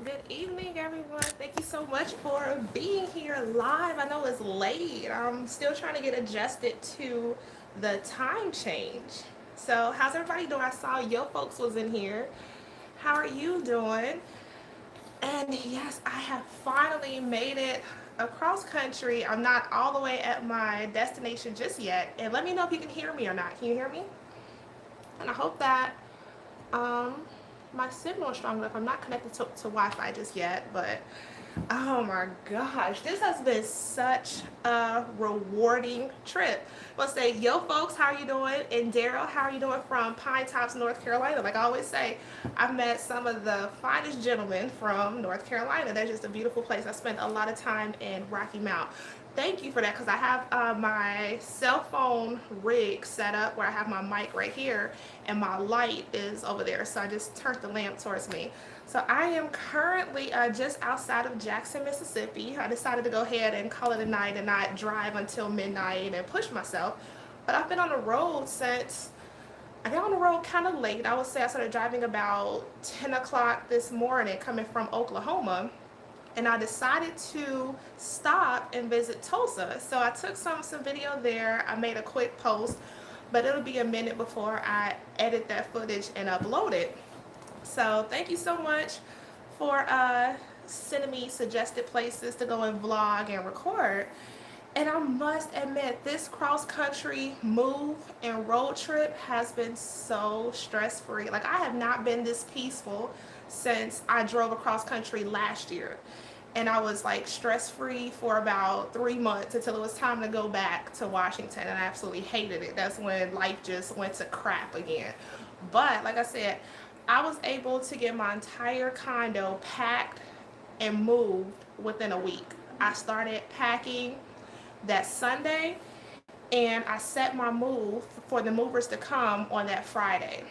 Good evening, everyone. Thank you so much for being here live. I know it's late. I'm still trying to get adjusted to the time change. So, how's everybody doing? I saw your folks was in here. How are you doing? And yes, I have finally made it across country. I'm not all the way at my destination just yet. And let me know if you can hear me or not. Can you hear me? And I hope that um, my signal is strong enough. I'm not connected to Wi-Fi just yet, but oh my gosh, this has been such a rewarding trip. Let's say, yo, folks, how are you doing? And Daryl, how are you doing from Pine Tops, North Carolina? Like I always say, I've met some of the finest gentlemen from North Carolina. That's just a beautiful place. I spent a lot of time in Rocky Mount. Thank you for that because I have my cell phone rig set up where I have my mic right here and my light is over there. So I just turned the lamp towards me. So I am currently just outside of Jackson, Mississippi. I decided to go ahead and call it a night and not drive until midnight and push myself. But I've been on the road since I got on the road kind of late. I would say I started driving about 10 o'clock this morning coming from Oklahoma. And I decided to stop and visit Tulsa. So I took some video there. I made a quick post, but it'll be a minute before I edit that footage and upload it. So thank you so much for sending me suggested places to go and vlog and record. And I must admit, this cross country move and road trip has been so stress free. Like I have not been this peaceful since I drove across country last year. And I was like stress free for about 3 months until it was time to go back to Washington. And I absolutely hated it. That's when life just went to crap again. But like I said, I was able to get my entire condo packed and moved within a week. I started packing that Sunday and I set my move for the movers to come on that Friday.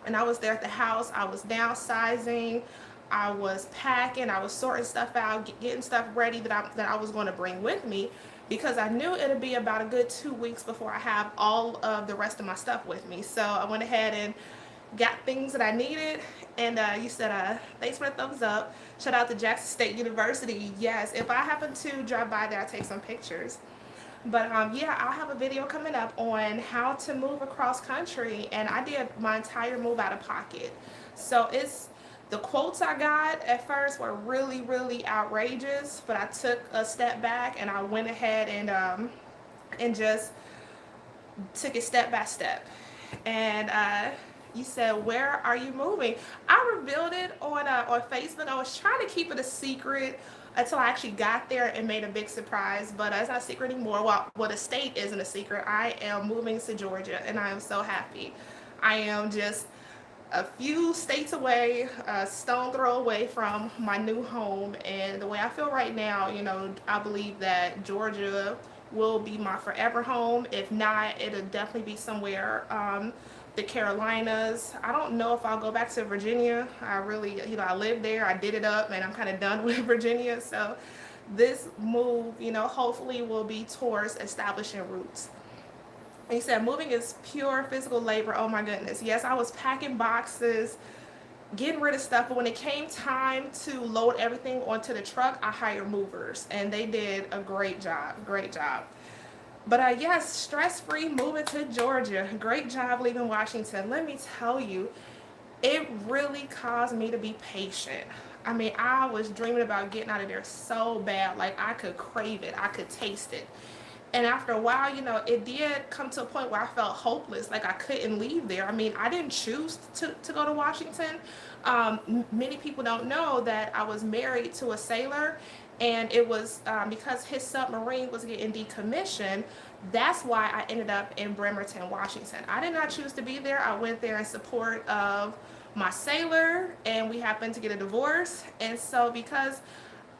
And I was there at the house. I was downsizing. I was packing. I was sorting stuff out, getting stuff ready that I was going to bring with me because I knew it'd be about a good 2 weeks before I have all of the rest of my stuff with me. So I went ahead and got things that I needed. And you said, thanks for the thumbs up. Shout out to Jackson State University. Yes, if I happen to drive by there, I'll take some pictures. But yeah, I'll have a video coming up on how to move across country. And I did my entire move out of pocket. So it's the quotes I got at first were really, really outrageous. But I took a step back and I went ahead and just took it step by step. And you said, where are you moving? I revealed it on Facebook. I was trying to keep it a secret until I actually got there and made a big surprise. But it's not a secret anymore. Well, the state isn't a secret. I am moving to Georgia, and I am so happy. I am just a few states away, a stone throw away from my new home. And the way I feel right now, I believe that Georgia will be my forever home. If not, it'll definitely be somewhere the Carolinas. I don't know if I'll go back to Virginia. I really, I lived there, I did it up, and I'm kind of done with Virginia. So this move, hopefully will be towards establishing roots. And he said, moving is pure physical labor. Oh my goodness. Yes, I was packing boxes, getting rid of stuff, but when it came time to load everything onto the truck, I hired movers, and they did a great job. Great job. But yes, stress-free moving to Georgia. Great job leaving Washington. Let me tell you, it really caused me to be patient. I mean, I was dreaming about getting out of there so bad. Like, I could crave it. I could taste it. And after a while, it did come to a point where I felt hopeless. Like, I couldn't leave there. I mean, I didn't choose to go to Washington. Many people don't know that I was married to a sailor, and it was because his submarine was getting decommissioned. That's why I ended up in Bremerton, Washington. I did not choose to be there. I went there in support of my sailor, and we happened to get a divorce. And so because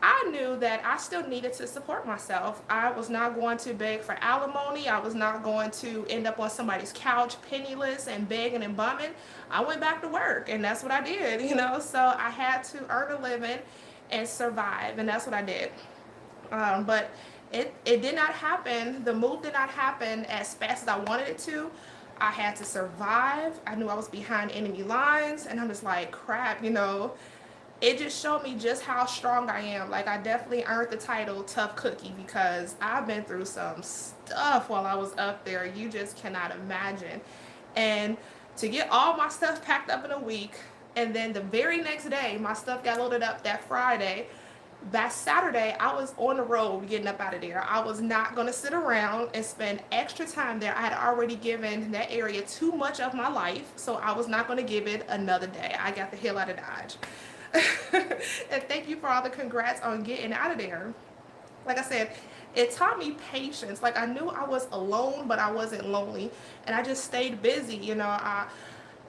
I knew that I still needed to support myself, I was not going to beg for alimony. I was not going to end up on somebody's couch penniless and begging and bumming. I went back to work, and that's what I did, So I had to earn a living and survive, and that's what I did. But it did not happen. The move did not happen as fast as I wanted it to. I had to survive. I knew I was behind enemy lines, and I'm just like, crap, it just showed me just how strong I am. Like, I definitely earned the title tough cookie because I've been through some stuff while I was up there. You just cannot imagine. And to get all my stuff packed up in a week, and then the very next day, my stuff got loaded up that Friday. That Saturday, I was on the road getting up out of there. I was not going to sit around and spend extra time there. I had already given that area too much of my life, so I was not going to give it another day. I got the hell out of Dodge. And thank you for all the congrats on getting out of there. Like I said, it taught me patience. Like, I knew I was alone, but I wasn't lonely, and I just stayed busy.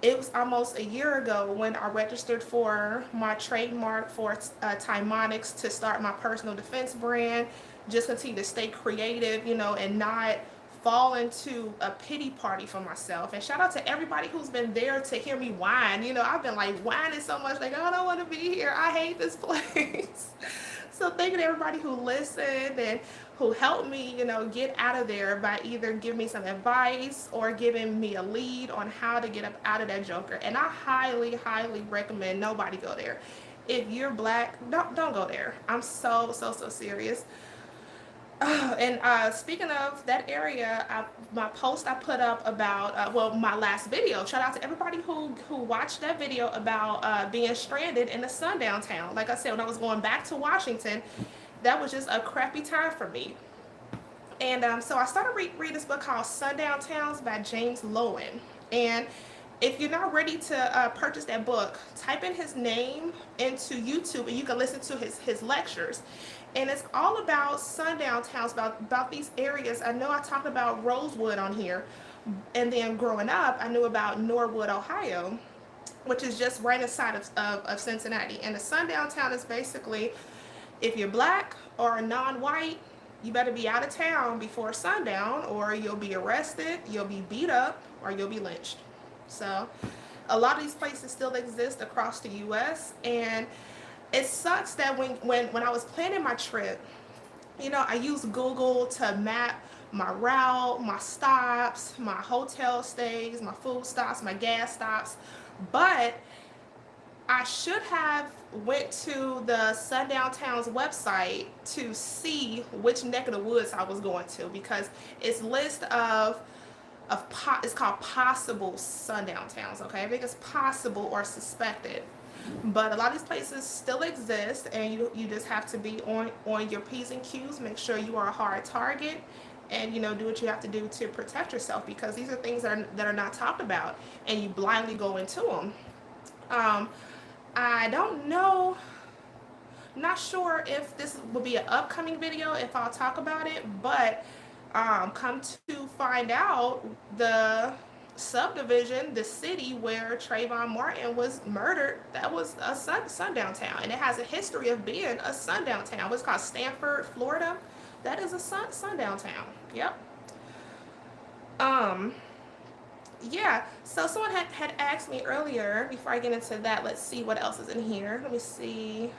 It was almost a year ago when I registered for my trademark for Tieesha to start my personal defense brand. Just continue to stay creative, and not fall into a pity party for myself. And shout out to everybody who's been there to hear me whine. I've been like whining so much, like, I don't want to be here. I hate this place. So thank you to everybody who listened and who helped me, get out of there by either giving me some advice or giving me a lead on how to get up out of that joker. And I highly, highly recommend nobody go there. If you're black, don't go there. I'm so serious. And speaking of that area, my post I put up about, my last video, shout out to everybody who watched that video about being stranded in a sundown town. Like I said, when I was going back to Washington, that was just a crappy time for me. And so I started reading this book called Sundown Towns by James Loewen. And if you're not ready to purchase that book, type in his name into YouTube and you can listen to his lectures. And it's all about sundown towns, about these areas. I know I talked about Rosewood on here. And then growing up, I knew about Norwood, Ohio, which is just right inside of Cincinnati. And a sundown town is basically, if you're black or non-white, you better be out of town before sundown or you'll be arrested, you'll be beat up, or you'll be lynched. So a lot of these places still exist across the U.S. And it sucks that when I was planning my trip, I used Google to map my route, my stops, my hotel stays, my food stops, my gas stops. But I should have went to the Sundown Towns website to see which neck of the woods I was going to, because it's list of it's called possible sundown towns. Okay, I think it's possible or suspected, but a lot of these places still exist, and you just have to be on your P's and Q's. Make sure you are a hard target, and do what you have to do to protect yourself, because these are things that are not talked about, and you blindly go into them. I don't know, not sure if this will be an upcoming video if I'll talk about it, but come to find out, the subdivision, the city where Trayvon Martin was murdered, that was a sundown town, and it has a history of being a sundown town. It's called Stanford, Florida. That is a sundown town. Yep. Yeah, so someone had asked me earlier, before I get into that, let's see what else is in here. Let me see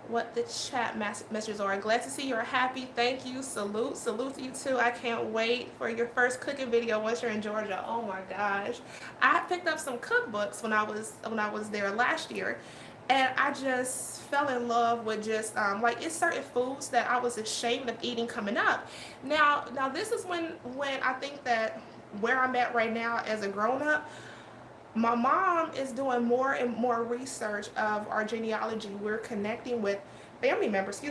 what the chat messages are. Glad to see you're happy. Thank you. Salute to you too. I can't wait for your first cooking video once you're in Georgia. Oh my gosh. I picked up some cookbooks when I was there last year, and I just fell in love with just like, it's certain foods that I was ashamed of eating coming up. Now this is when I think that where I'm at right now as a grown-up, my mom is doing more and more research of our genealogy. We're connecting with family members,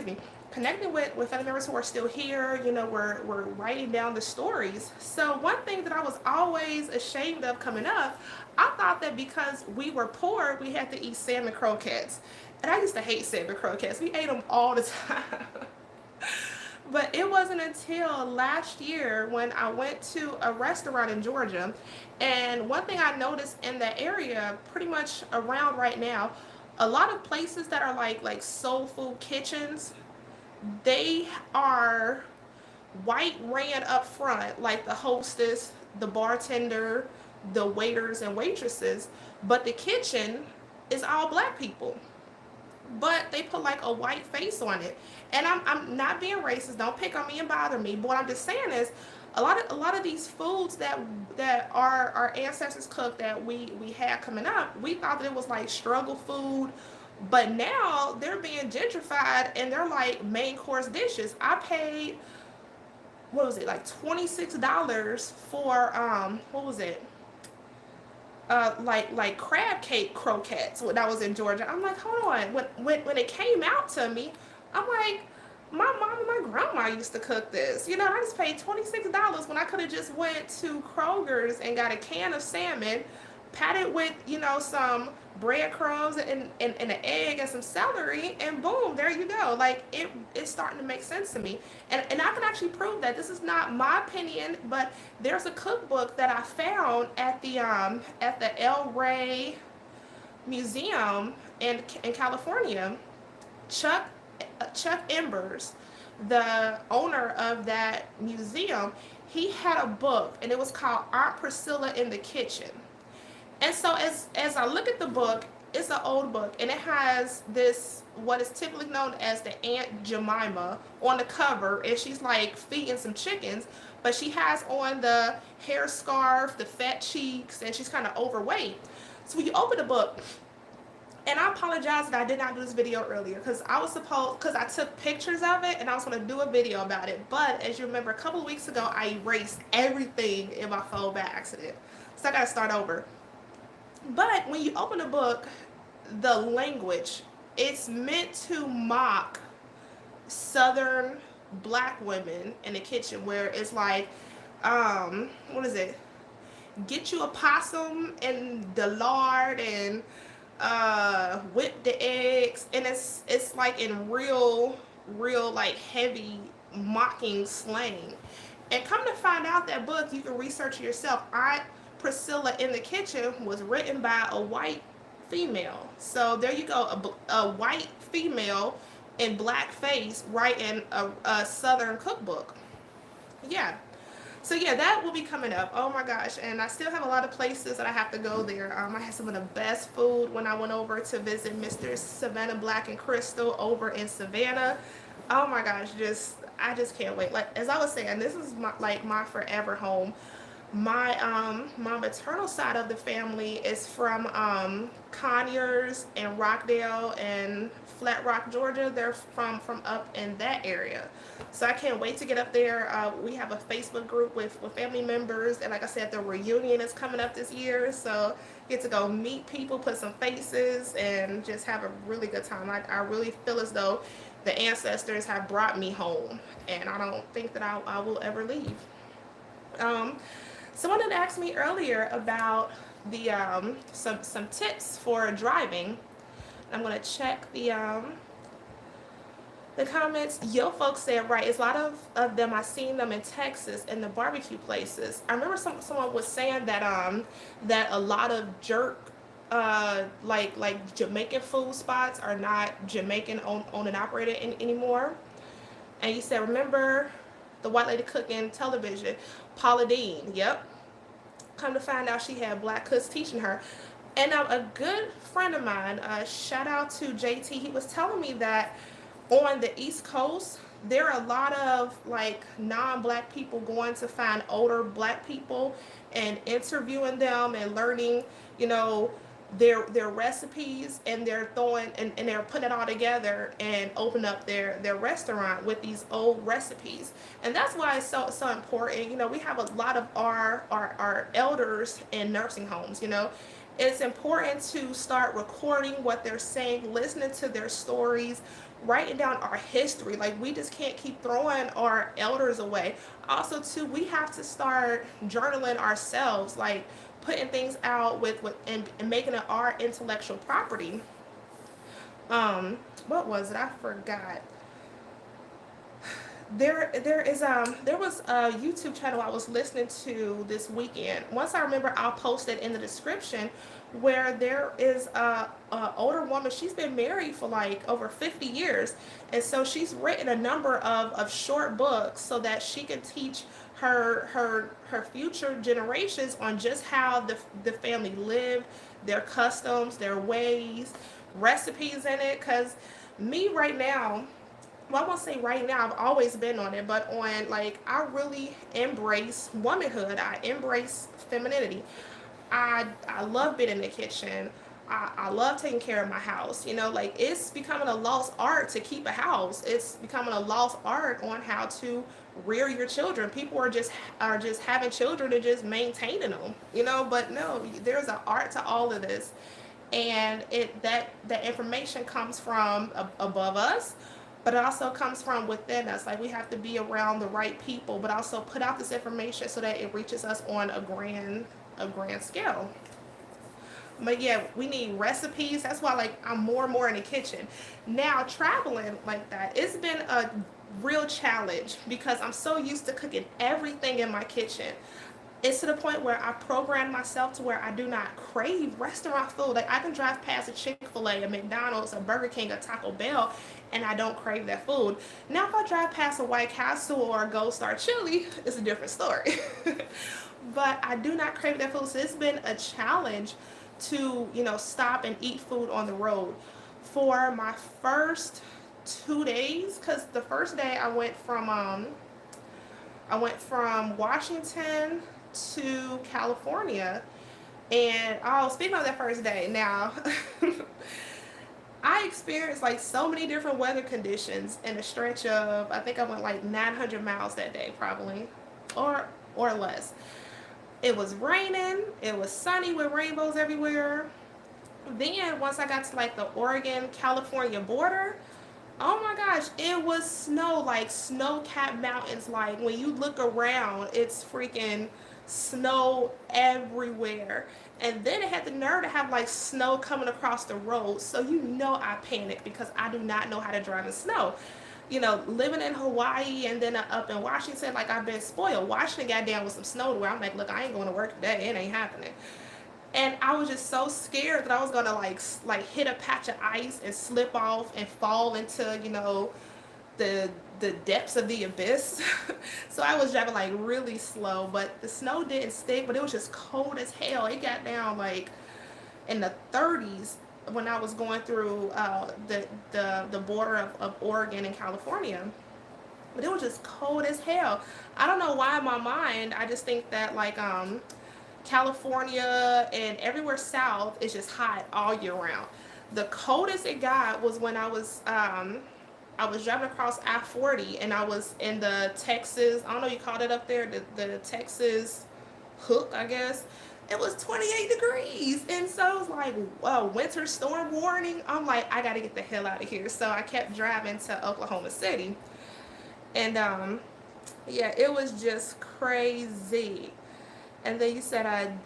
connecting with family members who are still here. We're writing down the stories. So one thing that I was always ashamed of coming up, I thought that because we were poor, we had to eat salmon croquettes. And I used to hate salmon croquettes. We ate them all the time. But it wasn't until last year when I went to a restaurant in Georgia, and one thing I noticed in that area, pretty much around right now, a lot of places that are like soul food kitchens, they are white ran up front, like the hostess, the bartender, the waiters and waitresses, but the kitchen is all black people. But they put like a white face on it. And I'm not being racist, don't pick on me and bother me, but what I'm just saying is, a lot of these foods that our ancestors cooked that we had coming up, we thought that it was like struggle food, but now they're being gentrified and they're like main course dishes. I paid, what was it, like $26 for what was it, like crab cake croquettes when I was in Georgia. I'm like, hold on. When it came out to me, I'm like, my mom and my grandma used to cook this. I just paid $26 when I could have just went to Kroger's and got a can of salmon, patted with some breadcrumbs and an egg and some celery, and boom, there you go. Like it's starting to make sense to me, and I can actually prove that this is not my opinion, but there's a cookbook that I found at the El Rey Museum in California. Chuck Chuck Embers, the owner of that museum, he had a book and it was called Aunt Priscilla in the Kitchen. And so as I look at the book, it's an old book and it has this what is typically known as the Aunt Jemima on the cover, and she's like feeding some chickens, but she has on the hair scarf, the fat cheeks, and she's kind of overweight. So when you open the book, and I apologize that I did not do this video earlier because I took pictures of it and I was going to do a video about it. But as you remember, a couple of weeks ago, I erased everything in my phone by accident. So I got to start over. But when you open the book, the language, it's meant to mock Southern black women in the kitchen, where it's like, what is it? Get you a possum and the lard and whip the eggs, and it's like in real like heavy mocking slang. And come to find out, that book, you can research it yourself. Aunt Priscilla in the Kitchen was written by a white female. So there you go, a white female in blackface writing a Southern cookbook. Yeah. So yeah, that will be coming up. Oh my gosh. And I still have a lot of places that I have to go there. I had some of the best food when I went over to visit Mr. Savannah Black and Crystal over in Savannah. Oh my gosh, I just can't wait. Like as I was saying, this is my forever home. My maternal side of the family is from Conyers and Rockdale and Flat Rock, Georgia. They're from up in that area. So I can't wait to get up there. We have a Facebook group with family members, and like I said, the reunion is coming up this year, so get to go meet people, put some faces, and just have a really good time. I really feel as though the ancestors have brought me home, and I don't think that I will ever leave. Someone had asked me earlier about the some tips for driving. I'm gonna check the comments. Yo folks said, right, it's a lot of them, I seen them in Texas in the barbecue places. I remember someone was saying that that a lot of jerk like Jamaican food spots are not Jamaican owned and operated anymore. And you said, remember the white lady cooking television, Paula Deen? Yep. Come to find out, she had black cooks teaching her. And a good friend of mine, shout out to JT, he was telling me that on the East Coast, there are a lot of like non-black people going to find older black people and interviewing them and learning, their recipes, and they're throwing and they're putting it all together and open up their restaurant with these old recipes. And that's why it's so important. We have a lot of our elders in nursing homes. It's important to start recording what they're saying, listening to their stories, writing down our history. Like, we just can't keep throwing our elders away. Also too, we have to start journaling ourselves, like putting things out and making it our intellectual property. What was it? I forgot. There was a YouTube channel I was listening to this weekend. Once I remember, I'll post it in the description, where there is a older woman. She's been married for like over 50 years, and so she's written a number of short books so that she can teach her future generations on just how the family lived, their customs, their ways, recipes in it. Because me right now, well, I won't say right now, I've always been on it, but on like, I really embrace womanhood. I embrace femininity. I love being in the kitchen. I love taking care of my house. You know, like, it's becoming a lost art to keep a house. It's becoming a lost art on how to rear your children. People are just having children and just maintaining them. You know, but no, there's an art to all of this, and that information comes from above us, but it also comes from within us. Like, we have to be around the right people, but also put out this information so that it reaches us on a grand scale. But yeah, we need recipes. That's why, like, I'm more and more in the kitchen now. Traveling like that, it's been a real challenge because I'm so used to cooking everything in my kitchen. It's to the point where I program myself to where I do not crave restaurant food. Like, I can drive past a Chick-fil-A, a McDonald's, a Burger King, a Taco Bell, and I don't crave that food. Now, if I drive past a White Castle or a Gold Star Chili, it's a different story. But I do not crave that food. So it's been a challenge to, stop and eat food on the road. For my first 2 days, because the first day I went from Washington to California. And oh, speaking of that first day, now I experienced like so many different weather conditions in a stretch of, I think I went like 900 miles that day, probably, or less. It was raining, it was sunny with rainbows everywhere. Then once I got to like the Oregon California border, oh my gosh, it was snow, like snow-capped mountains. Like, when you look around, it's freaking snow everywhere. And then it had the nerve to have like snow coming across the road. So I panicked because I do not know how to drive in snow. Living in Hawaii and then up in Washington, like, I've been spoiled. Washington got down with some snow to where I'm like, look, I ain't going to work today. It ain't happening. And I was just so scared that I was gonna like hit a patch of ice and slip off and fall into the depths of the abyss. So I was driving like really slow, but the snow didn't stick. But it was just cold as hell. It got down like in the 30s when I was going through the border of Oregon and California. But it was just cold as hell. I don't know why in my mind I just think that like California and everywhere south is just hot all year round. The coldest it got was when I was driving across I-40 and I was in the Texas, I don't know, you called it up there, the Texas hook, I guess. It was 28 degrees. And so I was like, whoa, winter storm warning. I'm like, I got to get the hell out of here. So I kept driving to Oklahoma City. And yeah, it was just crazy. And then you said,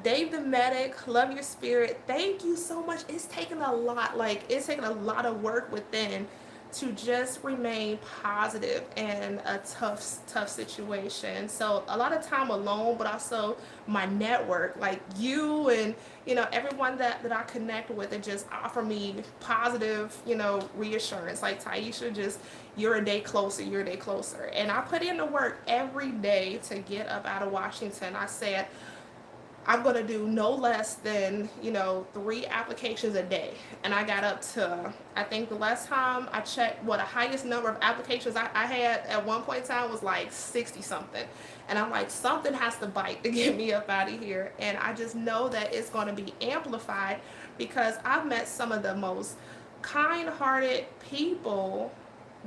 Dave the Medic, love your spirit. Thank you so much. It's taken a lot. Like, it's taken a lot of work within to just remain positive in a tough situation. So a lot of time alone, but also my network, like you and everyone that I connect with, and just offer me positive reassurance. Like, Tieesha, just, you're a day closer, you're a day closer. And I put in the work every day to get up out of Washington. I said, I'm going to do no less than, 3 applications a day. And I got up to, I think the last time I checked, the highest number of applications I had at one point in time was like 60 something. And I'm like, something has to bite to get me up out of here. And I just know that it's going to be amplified because I've met some of the most kind-hearted people,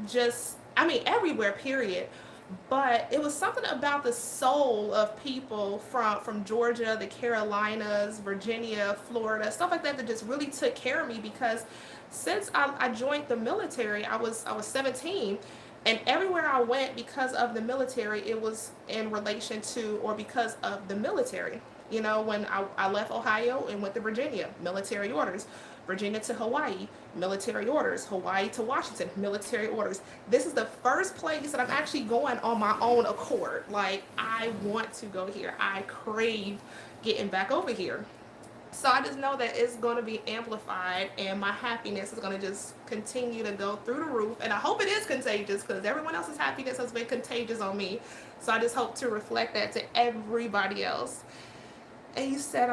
just, I mean, everywhere, period. But it was something about the soul of people from Georgia, the Carolinas, Virginia, Florida, stuff like that just really took care of me. Because since I joined the military, I was 17, and everywhere I went because of the military, it was in relation to, or because of the military. When I left Ohio and went to Virginia, military orders. Virginia to Hawaii, military orders. Hawaii to Washington, military orders. This is the first place that I'm actually going on my own accord. Like, I want to go here. I crave getting back over here. So I just know that it's going to be amplified, and my happiness is going to just continue to go through the roof. And I hope it is contagious, because everyone else's happiness has been contagious on me. So I just hope to reflect that to everybody else. And you said,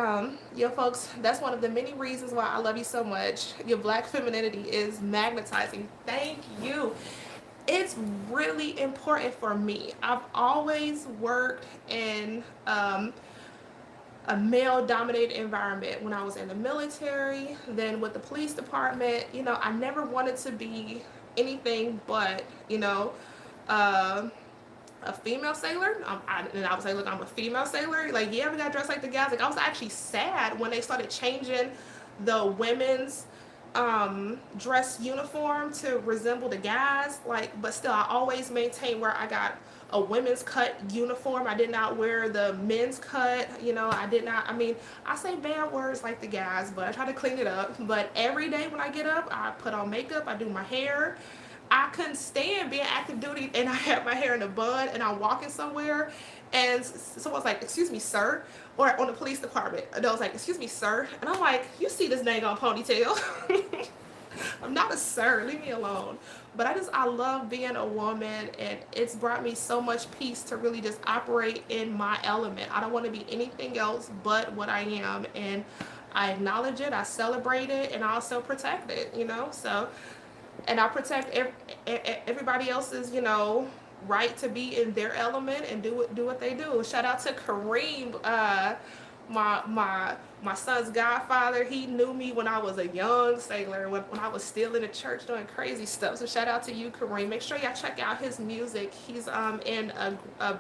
folks, that's one of the many reasons why I love you so much. Your Black femininity is magnetizing. Thank you. it's really important for me. I've always worked in a male dominated environment when I was in the military, then with the police department. I never wanted to be anything but, uh, a female sailor. And I was like, look, I'm a female sailor. Like, yeah, we got dressed like the guys. Like, I was actually sad when they started changing the women's dress uniform to resemble the guys. Like, but still, I always maintain where I got a women's cut uniform. I did not wear the men's cut. I did not. I mean, I say bad words like the guys, but I try to clean it up. But every day when I get up, I put on makeup. I do my hair. I couldn't stand being active duty and I had my hair in a bun and I'm walking somewhere and someone's like, excuse me, sir, or on the police department. And I was like, excuse me, sir. And I'm like, you see this dang on ponytail. I'm not a sir, leave me alone. But I love being a woman, and it's brought me so much peace to really just operate in my element. I don't want to be anything else but what I am. And I acknowledge it, I celebrate it, and I also protect it. So, and I protect everybody else's, right to be in their element and do what they do. Shout out to Kareem, my son's godfather. He knew me when I was a young sailor, when I was still in the church doing crazy stuff. So shout out to you, Kareem. Make sure y'all check out his music. He's in a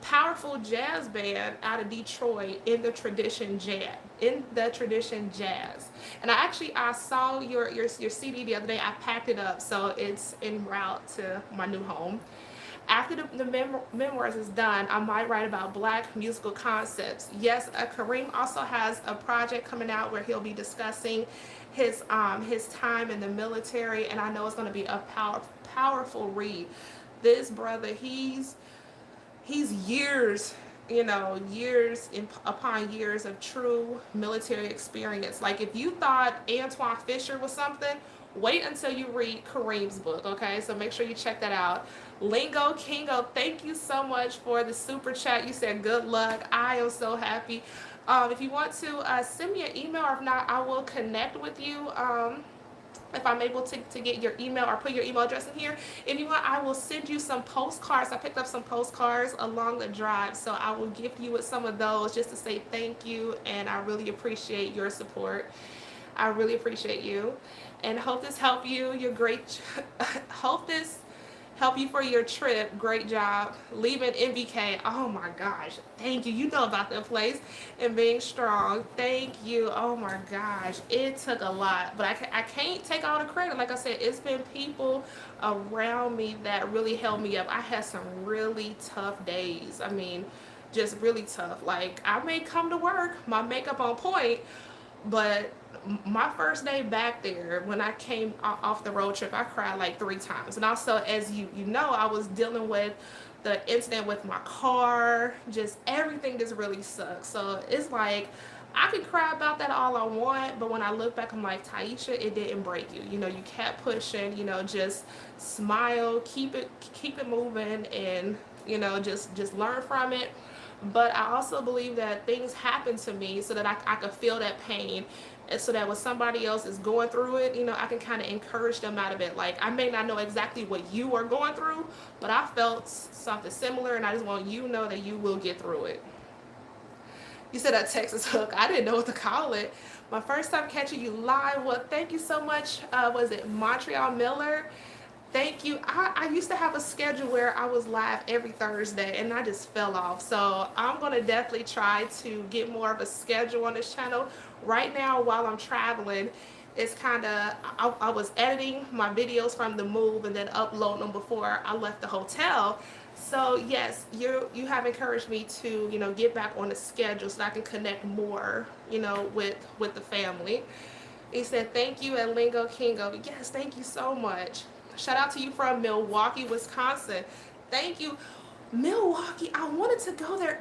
powerful jazz band out of Detroit in the tradition jazz. And I saw your CD the other day. I packed it up, so it's en route to my new home. After the memoirs is done, I might write about Black musical concepts. Yes, Kareem also has a project coming out where he'll be discussing his time in the military, and I know it's going to be a powerful read. This brother, he's years, upon years of true military experience. Like, if you thought Antoine Fisher was something, wait until you read Kareem's book, okay? So make sure you check that out. Lingo Kingo, thank you so much for the super chat. You said good luck. I am so happy. If you want to send me an email, or if not, I will connect with you. If I'm able to get your email or put your email address in here. If you want, I will send you some postcards. I picked up some postcards along the drive, so I will gift you with some of those just to say thank you, and I really appreciate your support. I really appreciate you, and hope this helped you. You're great. Hope this help you for your trip. Great job. Leaving MBK. Oh my gosh. Thank you. You know about that place and being strong. Thank you. Oh my gosh. It took a lot, but I can't take all the credit. Like I said, it's been people around me that really held me up. I had some really tough days. I mean, just really tough. Like, I may come to work, my makeup on point, but my first day back there, when I came off the road trip, I cried like 3 times. And also, as you know, I was dealing with the incident with my car. Just everything just really sucks. So it's like, I can cry about that all I want, but when I look back, I'm like, Tieesha, it didn't break you. You kept pushing. Just smile, keep it moving, and just learn from it. But I also believe that things happen to me so that I could feel that pain, and so that when somebody else is going through it, I can kind of encourage them out of it. Like, I may not know exactly what you are going through, but I felt something similar, and I just want you to know that you will get through it. You said a Texas hook. I didn't know what to call it. My first time catching you live. Well, thank you so much. Was it Montreal Miller? Thank you. I used to have a schedule where I was live every Thursday, and I just fell off. So I'm going to definitely try to get more of a schedule on this channel. Right now, while I'm traveling, it's kind of, I was editing my videos from the move and then uploading them before I left the hotel. So yes, you have encouraged me to, get back on the schedule so that I can connect more, with the family. He said, thank you at Lingo Kingo. Yes, thank you so much. Shout out to you from Milwaukee, Wisconsin. Thank you. Milwaukee, I wanted to go there.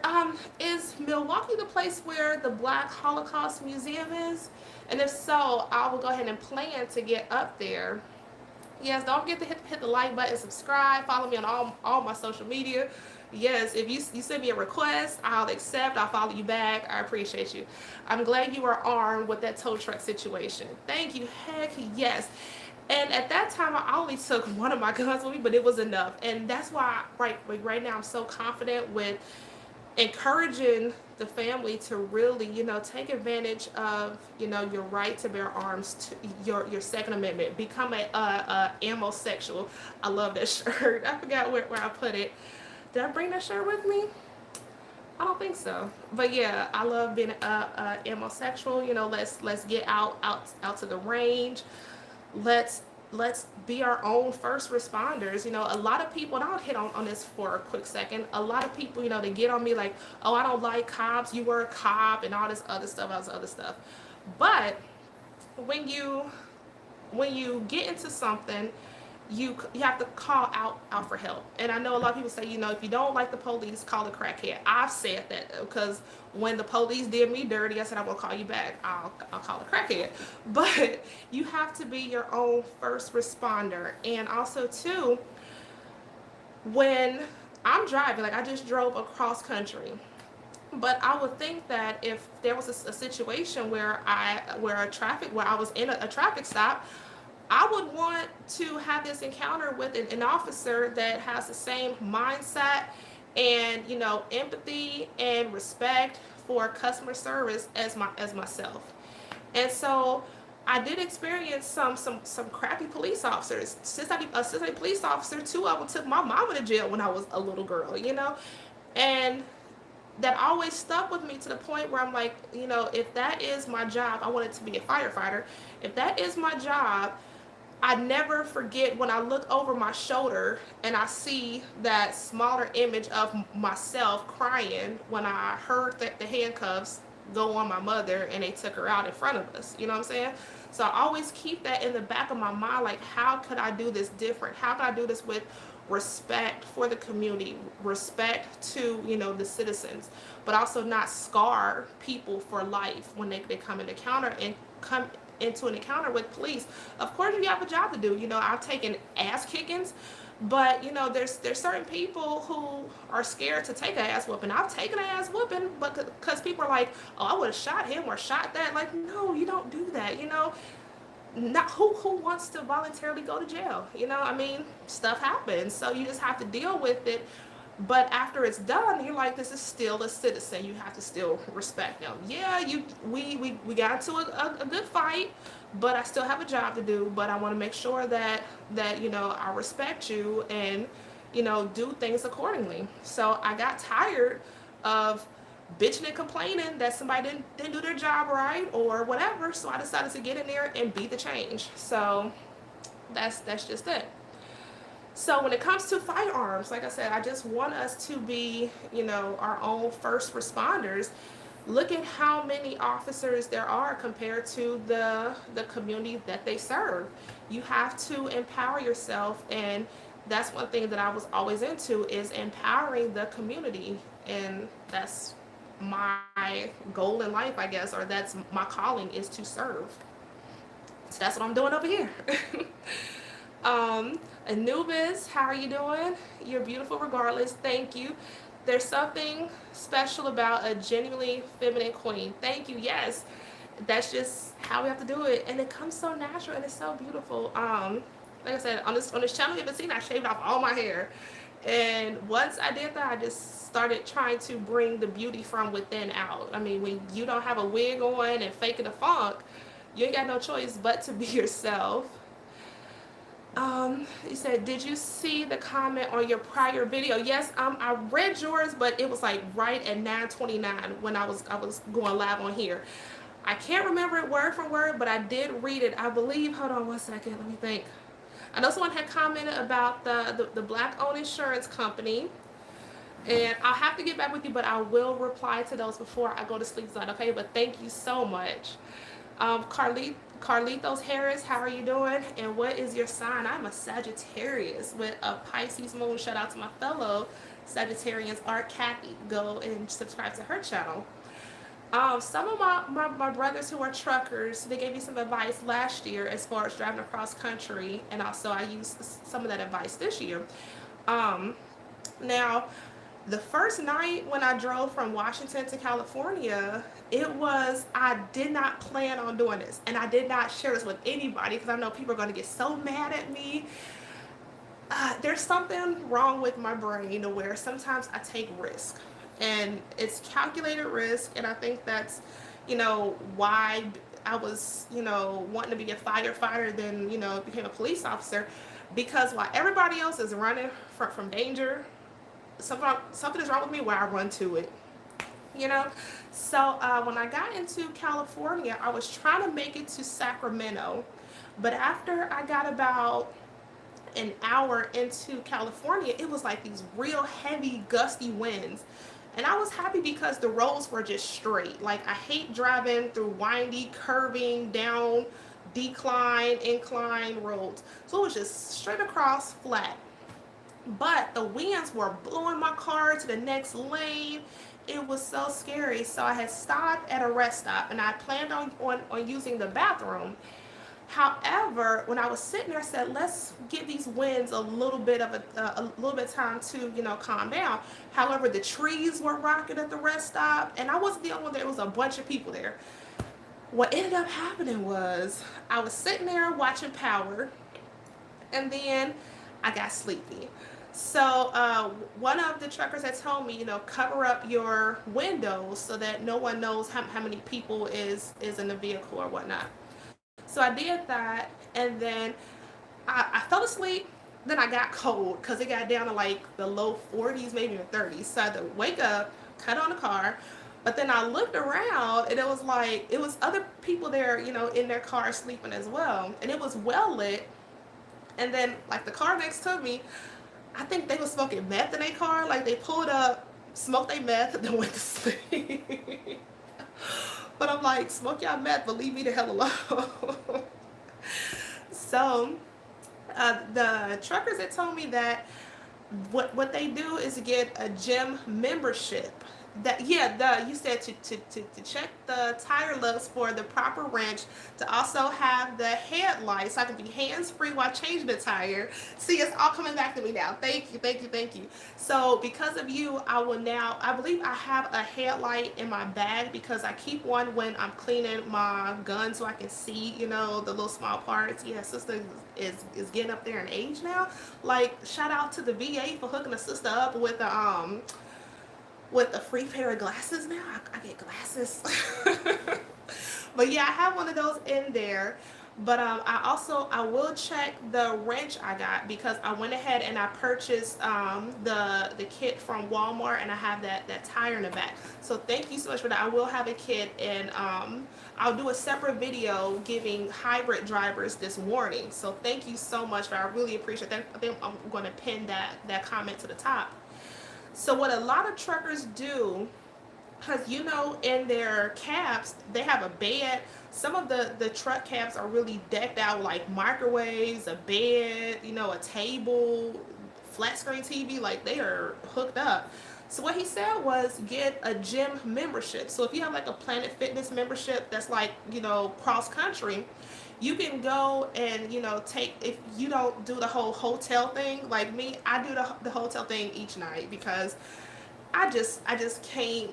Is Milwaukee the place where the Black Holocaust Museum is? And if so, I will go ahead and plan to get up there. Yes, don't forget to hit the like button, subscribe, follow me on all my social media. Yes, if you send me a request, I'll accept, I'll follow you back. I appreciate you. I'm glad you are armed with that tow truck situation. Thank you. Heck yes. And at that time, I only took one of my guns with me, but it was enough. And that's why, right now, I'm so confident with encouraging the family to really, take advantage of, your right to bear arms, to your Second Amendment. Become a ammo sexual. I love that shirt. I forgot where I put it. Did I bring that shirt with me? I don't think so. But yeah, I love being a ammo sexual. Let's get out to the range. let's let's be our own first responders. A lot of people, and I'll hit on this for a quick second. A lot of people, they get on me like, oh, I don't like cops, you were a cop, and all this other stuff. But when you get into something, you have to call out for help. And I know a lot of people say, if you don't like the police, call a crackhead. I've said that because when the police did me dirty, I said, I'm gonna call you back. I'll call a crackhead. But you have to be your own first responder. And also too, when I'm driving, like I just drove across country, but I would think that if there was a situation where I was in a traffic stop, I would want to have this encounter with an officer that has the same mindset and, empathy and respect for customer service as myself. And so I did experience some crappy police officers. Since I was a police officer, two of them took my mama to jail when I was a little girl. And that always stuck with me to the point where I'm like, if that is my job, I wanted to be a firefighter. If that is my job, I never forget when I look over my shoulder and I see that smaller image of myself crying when I heard that the handcuffs go on my mother and they took her out in front of us. You know what I'm saying? So I always keep that in the back of my mind, like, how could I do this different? How can I do this with respect for the community, respect to, the citizens, but also not scar people for life when they come into an encounter with police. Of course, you have a job to do. I've taken ass kickings, but there's certain people who are scared to take an ass whooping. I've taken an ass whooping, but because people are like, oh, I would have shot him or shot that. Like, no, you don't do that. Not who wants to voluntarily go to jail. Stuff happens, so you just have to deal with it. But after it's done, you're like, this is still a citizen. You have to still respect them. Yeah, we got into a good fight, but I still have a job to do. But I want to make sure that I respect you and do things accordingly. So I got tired of bitching and complaining that somebody didn't do their job right or whatever. So I decided to get in there and be the change. So that's just it. So when it comes to firearms, like I said, I just want us to be, our own first responders. Look at how many officers there are compared to the community that they serve. You have to empower yourself, and that's one thing that I was always into, is empowering the community. And that's my goal in life, I guess, or that's my calling, is to serve. So that's what I'm doing over here. Anubis, how are you doing? You're beautiful regardless. Thank you. There's something special about a genuinely feminine queen. Thank you. Yes, that's just how we have to do it, and it comes so natural and it's so beautiful. Like I said, on this channel, you haven't seen, I shaved off all my hair, and once I did that, I just started trying to bring the beauty from within out. When you don't have a wig on and faking the funk, you ain't got no choice but to be yourself. You said, did you see the comment on your prior video? Yes, I read yours, but it was like right at 9:29 when I was going live on here. I can't remember it word for word, but I did read it. I believe, hold on one second, let me think. I know someone had commented about the black-owned insurance company, and I'll have to get back with you, but I will reply to those before I go to sleep tonight, okay? But thank you so much. Carlitos Harris, how are you doing? And what is your sign? I'm a Sagittarius with a Pisces moon. Shout out to my fellow Sagittarians, Art Kathy. Go and subscribe to her channel. Some of my brothers who are truckers, they gave me some advice last year as far as driving across country, and also I used some of that advice this year. Now, the first night when I drove from Washington to California, I did not plan on doing this, and I did not share this with anybody because I know people are going to get so mad at me. There's something wrong with my brain where sometimes I take risk, and it's calculated risk, and I think that's, why I was, wanting to be a firefighter, then, became a police officer, because while everybody else is running from danger, something is wrong with me where I run to it. you know so when I got into California, I was trying to make it to Sacramento, but after I got about an hour into California, it was like these real heavy gusty winds. And I was happy because the roads were just straight. Like, I hate driving through windy, curving, down, decline, incline roads. So it was just straight across flat. But the winds were blowing my car to the next lane. It was so scary. So I had stopped at a rest stop, and I planned on using the bathroom. However, when I was sitting there, I said, let's give these winds a little bit of a little bit of time to, calm down. However, the trees were rocking at the rest stop, and I wasn't the only one there. It was a bunch of people there. What ended up happening was I was sitting there watching Power, and then I got sleepy. So one of the truckers had told me, cover up your windows so that no one knows how many people is in the vehicle or whatnot. So I did that, and then I fell asleep. Then I got cold because it got down to like the low 40s, maybe even 30s. So I had to wake up, cut on the car. But then I looked around, and it was like, it was other people there, in their car sleeping as well. And it was well lit. And then, like, the car next to me, I think they were smoking meth in their car. Like, they pulled up, smoked their meth, and then went to sleep. But I'm like, smoke y'all meth, but leave me the hell alone. So the truckers had told me that what they do is get a gym membership. That, yeah, you said to check the tire looks for the proper wrench, to also have the headlights so I can be hands free while changing the tire. See, it's all coming back to me now. Thank you, thank you, thank you. So because of you, I believe I have a headlight in my bag, because I keep one when I'm cleaning my gun so I can see, the little small parts. Yeah, sister is getting up there in age now. Like, shout out to the VA for hooking a sister up with a free pair of glasses now. I get glasses. But yeah, I have one of those in there. But I will check the wrench I got, because I went ahead and I purchased the kit from Walmart, and I have that tire in the back. So thank you so much for that. I will have a kit, and I'll do a separate video giving hybrid drivers this warning. So thank you so much, I really appreciate that. I think I'm going to pin that comment to the top. So what a lot of truckers do, because in their cabs they have a bed. Some of the truck cabs are really decked out with like microwaves, a bed, a table, flat screen TV, like they are hooked up. So what he said was, get a gym membership. So if you have like a Planet Fitness membership that's like, cross country, you can go and, take, if you don't do the whole hotel thing like me, I do the hotel thing each night, because I just can't.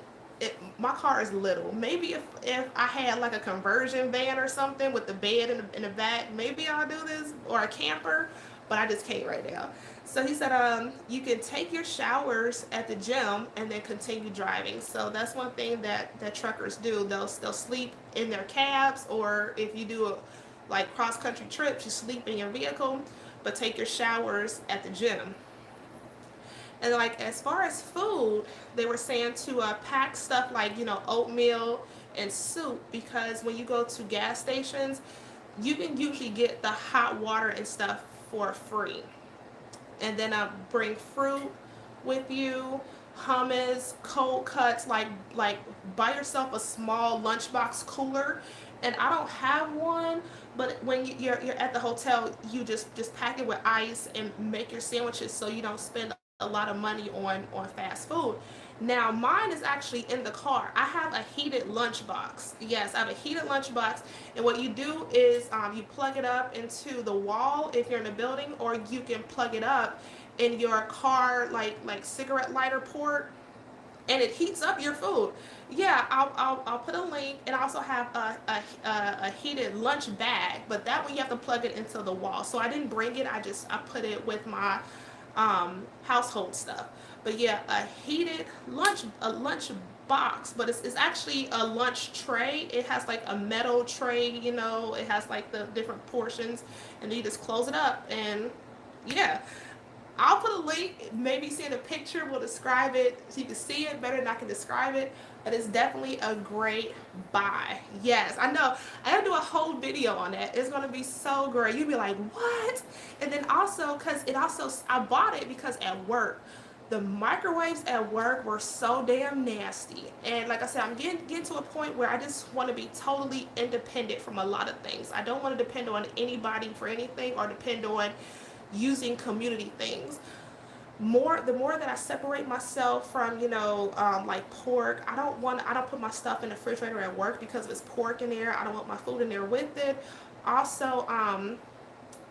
My car is little. Maybe if I had like a conversion van or something with the bed in the back, maybe I'll do this, or a camper, but I just can't right now. So he said, you can take your showers at the gym and then continue driving. So that's one thing that truckers do. They'll sleep in their cabs, or if you do like cross country trips, you sleep in your vehicle, but take your showers at the gym. And like, as far as food, they were saying to pack stuff like, oatmeal and soup, because when you go to gas stations, you can usually get the hot water and stuff for free. And then bring fruit with you, hummus, cold cuts, like buy yourself a small lunchbox cooler. And I don't have one, but when you're at the hotel, you just pack it with ice and make your sandwiches so you don't spend a lot of money on fast food. Now, mine is actually in the car. I have a heated lunchbox. Yes, I have a heated lunchbox. And what you do is you plug it up into the wall if you're in a building, or you can plug it up in your car, like cigarette lighter port. and it heats up your food. Yeah, I'll put a link, and I also have a heated lunch bag, but that one you have to plug it into the wall. So I didn't bring it. I put it with my household stuff. But yeah, a lunch box, but it's actually a lunch tray. It has like a metal tray, it has like the different portions, and you just close it up, and yeah. I'll put a link. Maybe seeing a picture will describe it so you can see it better than I can describe it. But it's definitely a great buy. Yes, I know. I gotta do a whole video on that. It's gonna be so great. You'll be like, what? And then also, I bought it because at work, the microwaves at work were so damn nasty. And like I said, I'm getting to a point where I just want to be totally independent from a lot of things. I don't want to depend on anybody for anything, or depend on using community things. The more that I separate myself from, like pork. I don't put my stuff in the refrigerator at work because there's pork in there. I don't want my food in there with it. Also,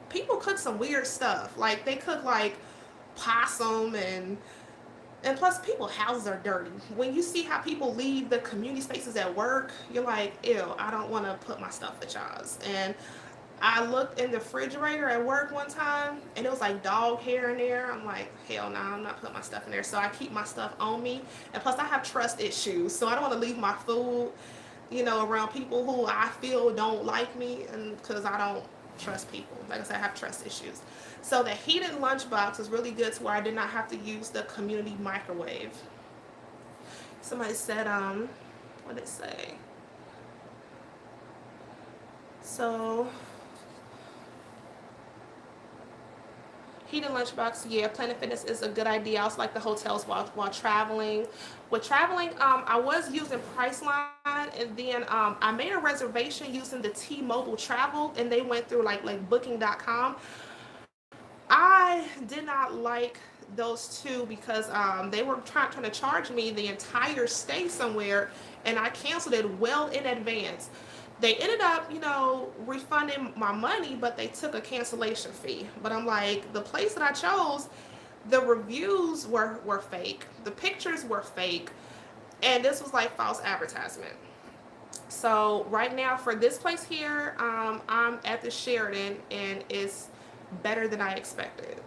people cook some weird stuff. Like they cook like possum, and plus people's houses are dirty. When you see how people leave the community spaces at work, you're like, ew, I don't want to put my stuff at y'all's. And I looked in the refrigerator at work one time, and it was like dog hair in there. I'm like, hell no, I'm not putting my stuff in there. So I keep my stuff on me. And plus I have trust issues. So I don't want to leave my food, around people who I feel don't like me, and because I don't trust people. Like I said, I have trust issues. So the heated lunchbox is really good to where I did not have to use the community microwave. Somebody said, what did it say? So heated lunchbox, yeah, Planet Fitness is a good idea. I also like the hotels while traveling. With traveling, I was using Priceline, and then I made a reservation using the T-Mobile Travel, and they went through like Booking.com. I did not like those two because they were trying to charge me the entire stay somewhere, and I canceled it well in advance. They ended up, refunding my money, but they took a cancellation fee. But I'm like, the place that I chose, the reviews were fake, the pictures were fake, and this was like false advertisement. So right now for this place here, I'm at the Sheridan, and it's better than I expected.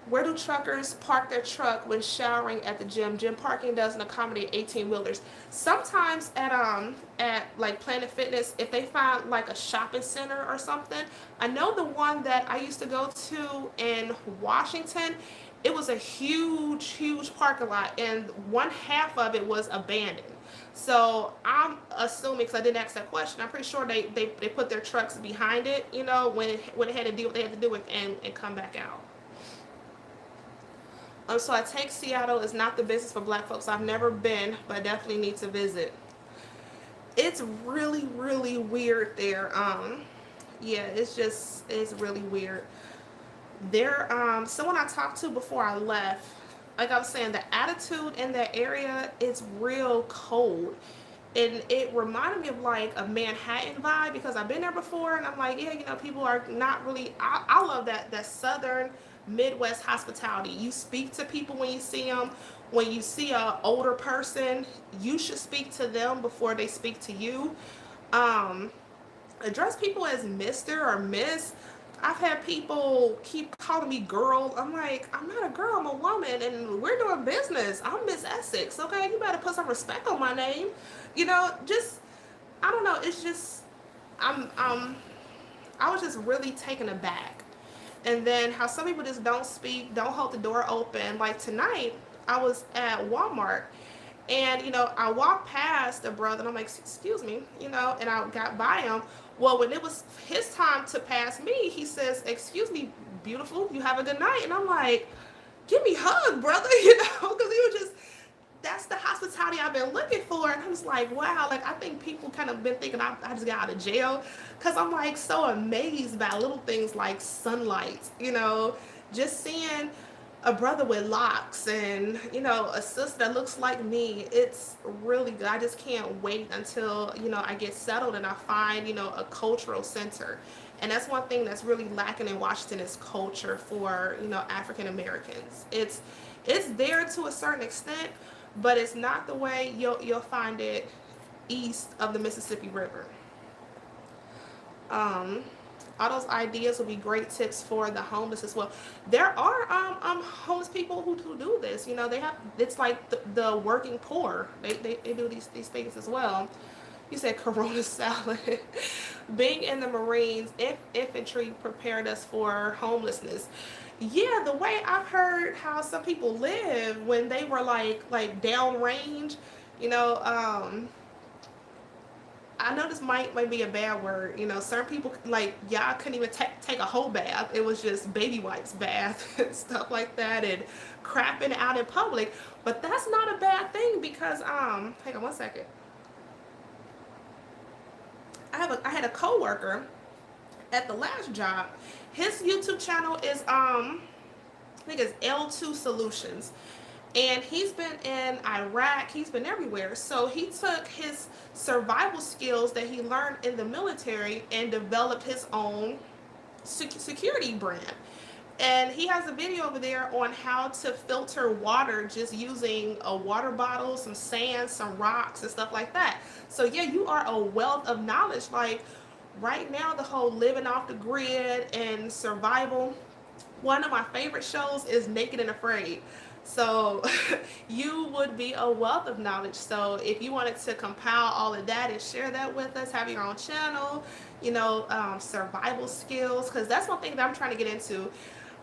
Where do truckers park their truck when showering at the gym? Gym parking doesn't accommodate 18-wheelers. Sometimes at like Planet Fitness, if they find like a shopping center or something. I know the one that I used to go to in Washington, it was a huge parking lot, and one half of it was abandoned. So I'm assuming, because I didn't ask that question, I'm pretty sure they put their trucks behind it, when it had to do what they had to do with, and come back out. So I take Seattle is not the business for black folks. I've never been, but I definitely need to visit. It's really weird there. Yeah, it's really weird. There, someone I talked to before I left, like I was saying, the attitude in that area is real cold. And it reminded me of like a Manhattan vibe, because I've been there before, and I'm like, yeah, people are not really. I love that southern Midwest hospitality. You speak to people when you see them. When you see a older person, you should speak to them before they speak to you. Um, Address people as Mr. or Miss. I've had people keep calling me girl. I'm like, I'm not a girl, I'm a woman, and we're doing business. I'm Miss Essex, okay? You better put some respect on my name. Just, I don't know. It's just, I was just really taken aback. And then how some people just don't speak, don't hold the door open. Like tonight, I was at Walmart, and I walked past a brother, and I'm like, excuse me, and I got by him. Well, when it was his time to pass me, he says, excuse me, beautiful, you have a good night. And I'm like, give me a hug, brother, because he was just, that's the hospitality I've been looking for. And I was like, wow, like I think people kind of been thinking I just got out of jail, because I'm like so amazed by little things like sunlight, just seeing a brother with locks, and a sister that looks like me. It's really good. I just can't wait until I get settled and I find a cultural center. And that's one thing that's really lacking in Washington, is culture for African Americans. It's there to a certain extent, but it's not the way you'll find it east of the Mississippi River. Um, all those ideas will be great tips for the homeless as well. There are homeless people who do this. You know, they have, it's like the working poor. They do these things as well. You said Corona salad. Being in the Marines, infantry prepared us for homelessness. Yeah, the way I've heard how some people live when they were like downrange, you know, I know this might be a bad word. You know, certain people, like, y'all couldn't even take a whole bath. It was just baby wipes bath and stuff like that, and crapping out in public. But that's not a bad thing because hang on one second. I had a coworker at the last job. His YouTube channel is I think it's L2 Solutions. And he's been in Iraq, he's been everywhere. So he took his survival skills that he learned in the military and developed his own security brand. And he has a video over there on how to filter water just using a water bottle, some sand, some rocks, and stuff like that. So yeah, you are a wealth of knowledge. Like right now, the whole living off the grid and survival. One of my favorite shows is Naked and Afraid. So you would be a wealth of knowledge. So if you wanted to compile all of that and share that with us, have your own channel, you know, survival skills, because that's one thing that I'm trying to get into.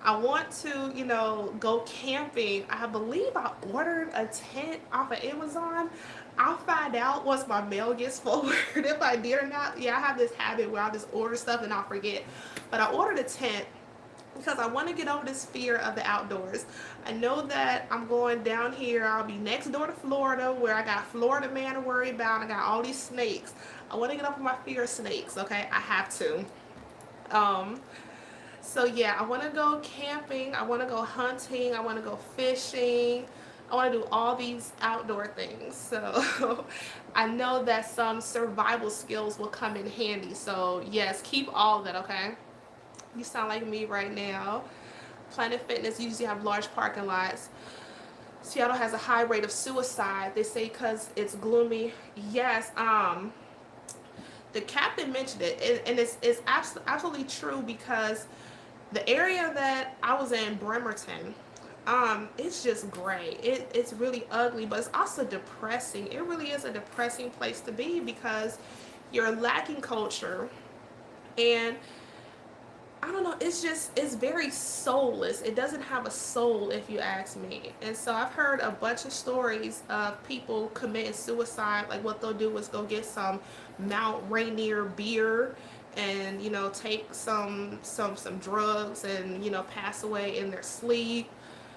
I want to, you know, go camping. I believe I ordered a tent off of Amazon. I'll find out once my mail gets forward if I did or not. Yeah, I have this habit where I just order stuff and I'll forget. But I ordered a tent because I want to get over this fear of the outdoors. I know that I'm going down here. I'll be next door to Florida, where I got Florida man to worry about. I got all these snakes. I want to get over my fear of snakes, okay? I have to. So yeah, I want to go camping. I want to go hunting. I want to go fishing. I want to do all these outdoor things. So I know that some survival skills will come in handy. So yes, keep all of that, okay? You sound like me right now. Planet Fitness usually have large parking lots. Seattle has a high rate of suicide. They say because it's gloomy. Yes, the captain mentioned it, and it's absolutely true because the area that I was in, Bremerton, it's just gray. It's really ugly, but it's also depressing. It really is a depressing place to be because you're lacking culture, and I don't know, it's very soulless. It doesn't have a soul, if you ask me. And so I've heard a bunch of stories of people committing suicide. Like what they'll do is go get some Mount Rainier beer and, you know, take some drugs and, you know, pass away in their sleep,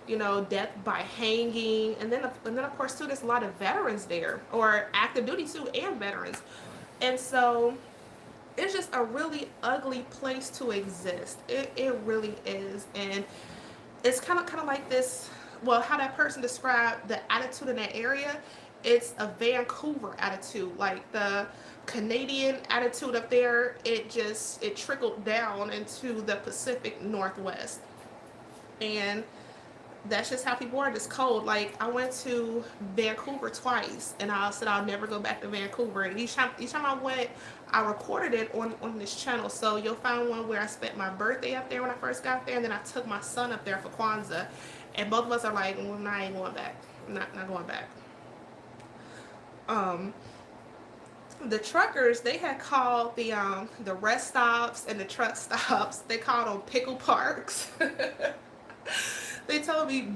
you know, death by hanging. And then of course too, there's a lot of veterans there, or active duty too, and veterans. And so it's just a really ugly place to exist. It really is. And it's kind of like this, well, how that person described the attitude in that area, it's a Vancouver attitude. Like the Canadian attitude up there, it trickled down into the Pacific Northwest. And that's just how people are, just cold. Like I went to Vancouver twice, and I said I'll never go back to Vancouver. And each time I went, I recorded it on this channel. So you'll find one where I spent my birthday up there when I first got there, and then I took my son up there for Kwanzaa. And both of us are like, well, I ain't going back. I'm not going back. The truckers, they had called the rest stops and the truck stops, they called them pickle parks. They told me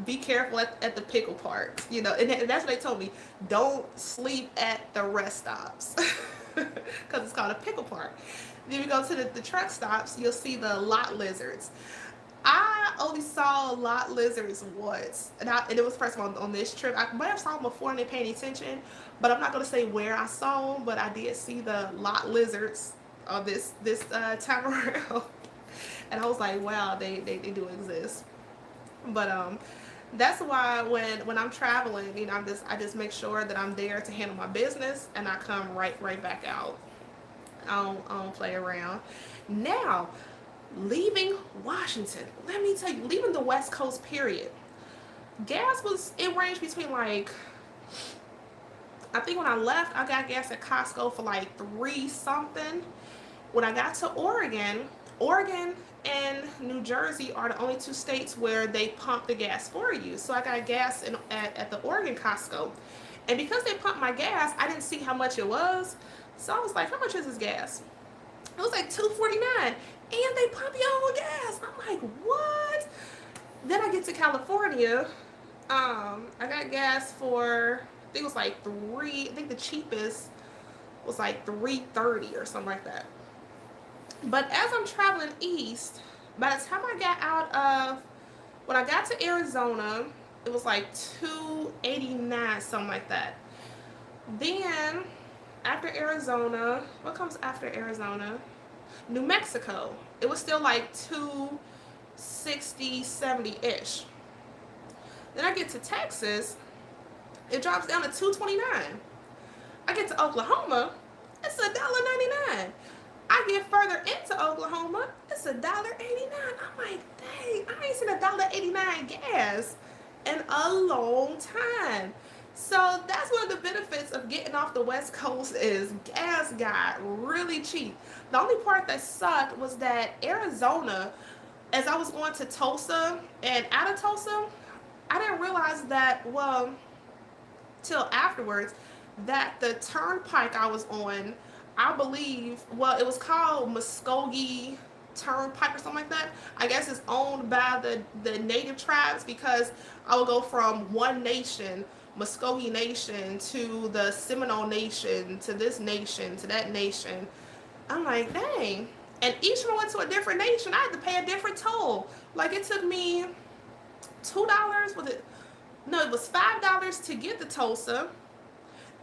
be careful at the pickle parks, you know, and that's what they told me. Don't sleep at the rest stops because it's called a pickle park. Then you go to the truck stops, you'll see the lot lizards. I only saw lot lizards once, and it was first of all on this trip. I might have saw them before and they paid attention, but I'm not going to say where I saw them. But I did see the lot lizards on this time around, and I was like, wow, they do exist. But that's why when I'm traveling, you know, I just make sure that I'm there to handle my business, and I come right back out. I don't play around. Now, leaving Washington, let me tell you, leaving the West Coast, period. gas was, it ranged between like, I think when I left, I got gas at Costco for like 3 something. When I got to Oregon, Oregon and New Jersey are the only 2 states where they pump the gas for you. So I got gas at the Oregon Costco. And because they pumped my gas, I didn't see how much it was. So I was like, how much is this gas? It was like $2.49. And they pump your own gas. I'm like, what? Then I get to California. I got gas for, I think it was like I think the cheapest was like 3.30 or something like that. But as I'm traveling east, by the time I got out of, when I got to Arizona, it was like 2.89, something like that. Then after Arizona, what comes after Arizona? New Mexico. It was still like 2.60, 70-ish. Then I get to Texas, it drops down to 2.29. I get to Oklahoma, it's $1.99. I get further into Oklahoma, it's $1.89. I'm like, dang, I ain't seen $1.89 gas in a long time. So that's one of the benefits of getting off the West Coast is gas got really cheap. The only part that sucked was that Arizona, as I was going to Tulsa and out of Tulsa, I didn't realize that, well, till afterwards, that the turnpike I was on, I believe, well, it was called Muskogee Turnpike or something like that. I guess it's owned by the native tribes because I would go from one nation, Muskogee Nation, to the Seminole Nation, to this nation, to that nation. I'm like, dang. And each one went to a different nation. I had to pay a different toll. Like it took me $2, was it? No, it was $5 to get to Tulsa,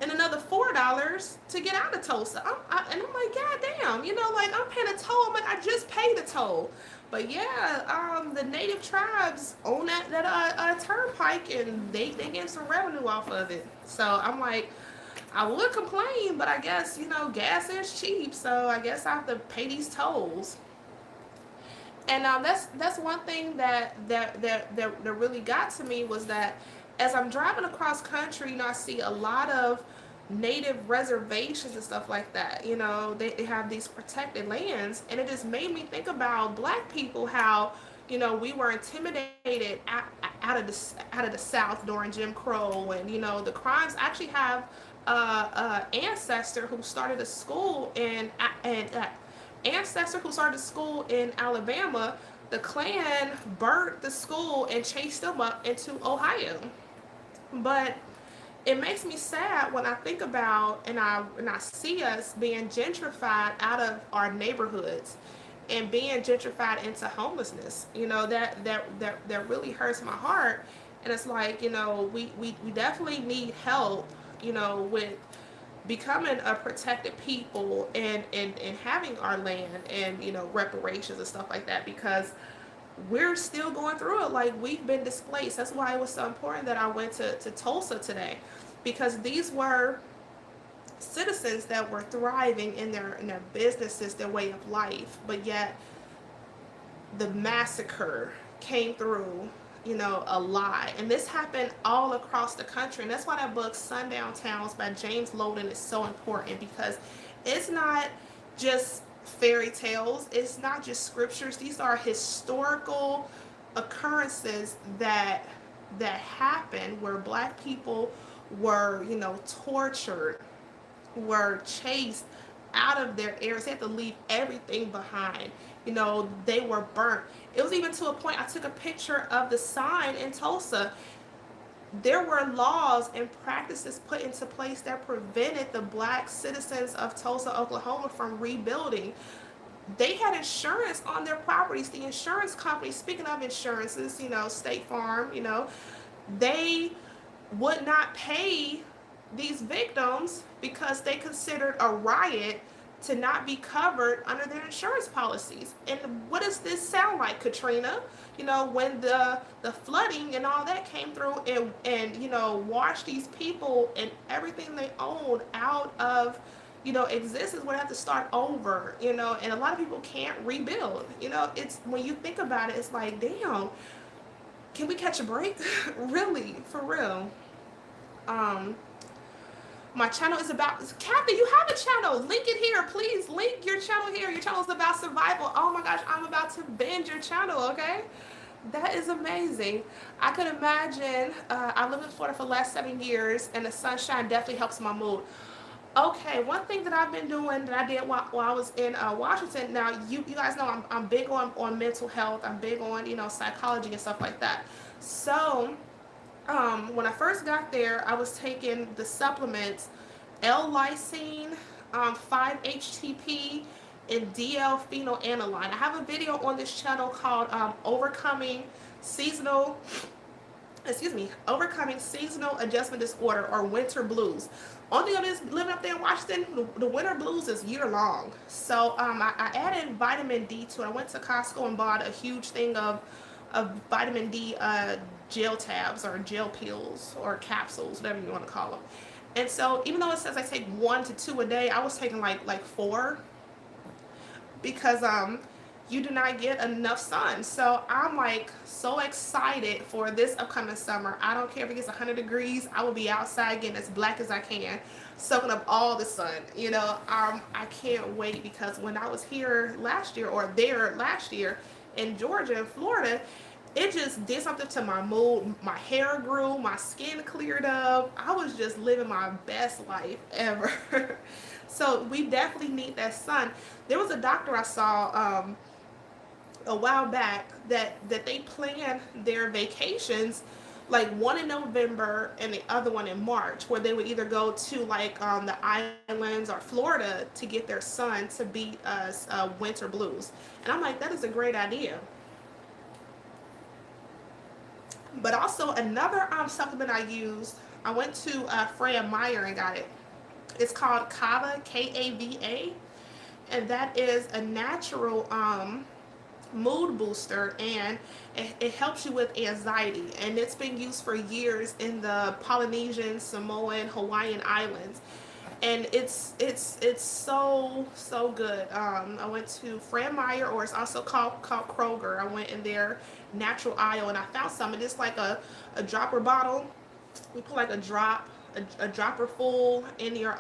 and another $4 to get out of Tulsa. And I'm like, God damn, like I'm paying a toll. I'm like, I just paid the toll. But yeah, the native tribes own that turnpike, and they get some revenue off of it. So I'm like, I would complain, but I guess gas is cheap, so I guess I have to pay these tolls. And that's one thing that really got to me was that as I'm driving across country, I see a lot of native reservations and stuff like that. They have these protected lands, and it just made me think about Black people, how we were intimidated out of the South during Jim Crow, and the crimes. I actually have ancestor who started a school in Alabama. The Klan burnt the school and chased them up into Ohio. But it makes me sad when I think about and I see us being gentrified out of our neighborhoods and being gentrified into homelessness. That really hurts my heart. And it's like, we definitely need help, with becoming a protected people and having our land and reparations and stuff like that, because we're still going through it. Like, we've been displaced. That's why it was so important that I went to Tulsa today, because these were citizens that were thriving in their businesses, their way of life, but yet the massacre came through, a lie. And this happened all across the country. And that's why that book, Sundown Towns by James Loewen, is so important, because it's not just fairy tales. It's not just scriptures. These are historical occurrences that happened where Black people were, tortured, were chased out of their areas. They had to leave everything behind. They were burnt. It was even to a point, I took a picture of the sign in Tulsa. There were laws and practices put into place that prevented the Black citizens of Tulsa, Oklahoma from rebuilding. They had insurance on their properties. The insurance company, speaking of insurances, State Farm, they would not pay these victims because they considered a riot to not be covered under their insurance policies. And what does this sound like, Katrina? When the flooding and all that came through and washed these people and everything they owned out of existence, would have to start over, and a lot of people can't rebuild. It's, when you think about it, it's like, damn, can we catch a break? Really, for real. Um, my channel is about, Kathy, you have a channel. Link it here, please. Link your channel here. Your channel is about survival. Oh my gosh, I'm about to binge your channel, okay? That is amazing. I could imagine, I lived in Florida for the last 7 years, and the sunshine definitely helps my mood. Okay, one thing that I've been doing that I did while I was in Washington. Now, you guys know I'm big on mental health. I'm big on, psychology and stuff like that. So, when I first got there, I was taking the supplements L-lysine, 5-HTP, and DL-phenylalanine. I have a video on this channel called Seasonal, Overcoming Seasonal Adjustment Disorder, or Winter Blues. Only thing is, living up there in Washington, the winter blues is year long. So I added vitamin D to it. I went to Costco and bought a huge thing of vitamin D gel tabs or gel pills or capsules, whatever you want to call them. And so even though it says I take 1 to 2 a day, I was taking like 4, because you do not get enough sun. So I'm like so excited for this upcoming summer. I don't care if it gets 100 degrees. I will be outside getting as black as I can, soaking up all the sun. I can't wait, because when I was here last year, or there last year in Georgia and Florida, it just did something to my mood. My hair grew, my skin cleared up. I was just living my best life ever. So we definitely need that sun. There was a doctor I saw a while back that they plan their vacations, like one in November and the other one in March, where they would either go to like the islands or Florida to get their sun to beat us winter blues. And I'm like, that is a great idea. But also another supplement I used, I went to Freya Meyer and got it. It's called Kava, Kava, and that is a natural mood booster, and it helps you with anxiety, and it's been used for years in the Polynesian, Samoan, Hawaiian islands, and it's so good. I went to Fran Meyer, or it's also called Kroger. I went in their natural aisle and I found some, and it's like a dropper bottle. You put like a dropper full in your